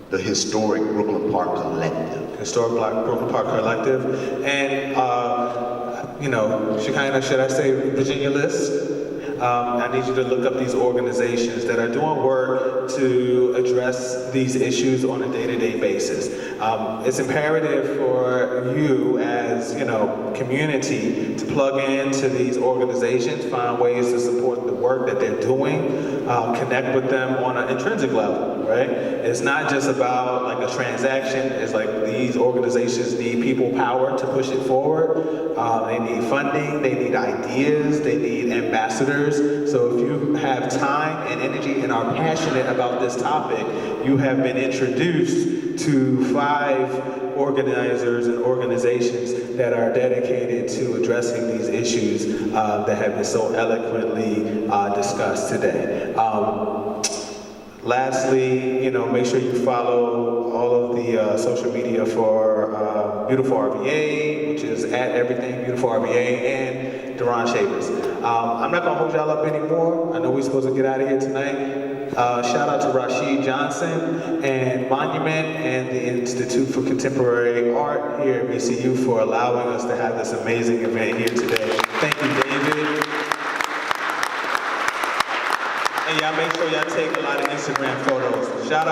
The Historic Brooklyn Park Collective. Historic Brooklyn Park Collective. And, you know, Shekinah, should I say Virginia List? I need you to look up these organizations that are doing work to address these issues on a day-to-day basis. It's imperative for you as, you know, community to plug into these organizations, find ways to support the work that they're doing, connect with them on an intrinsic level, right? It's not just about like a transaction, it's like these organizations need people power to push it forward. They need funding, they need ideas, they need ambassadors. So if you have time and energy and are passionate about this topic, you have been introduced to 5 organizers and organizations that are dedicated to addressing these issues that have been so eloquently discussed today. Lastly, you know, make sure you follow all of the social media for Beautiful RVA, which is at everything Beautiful RVA, and Deron Shavers. I'm not gonna hold y'all up anymore. I know we're supposed to get out of here tonight. Shout out to Rashid Johnson and Monument and the Institute for Contemporary Art here at BCU for allowing us to have this amazing event here today. Thank you, David. And y'all make sure y'all take a lot of Instagram photos. Shout out.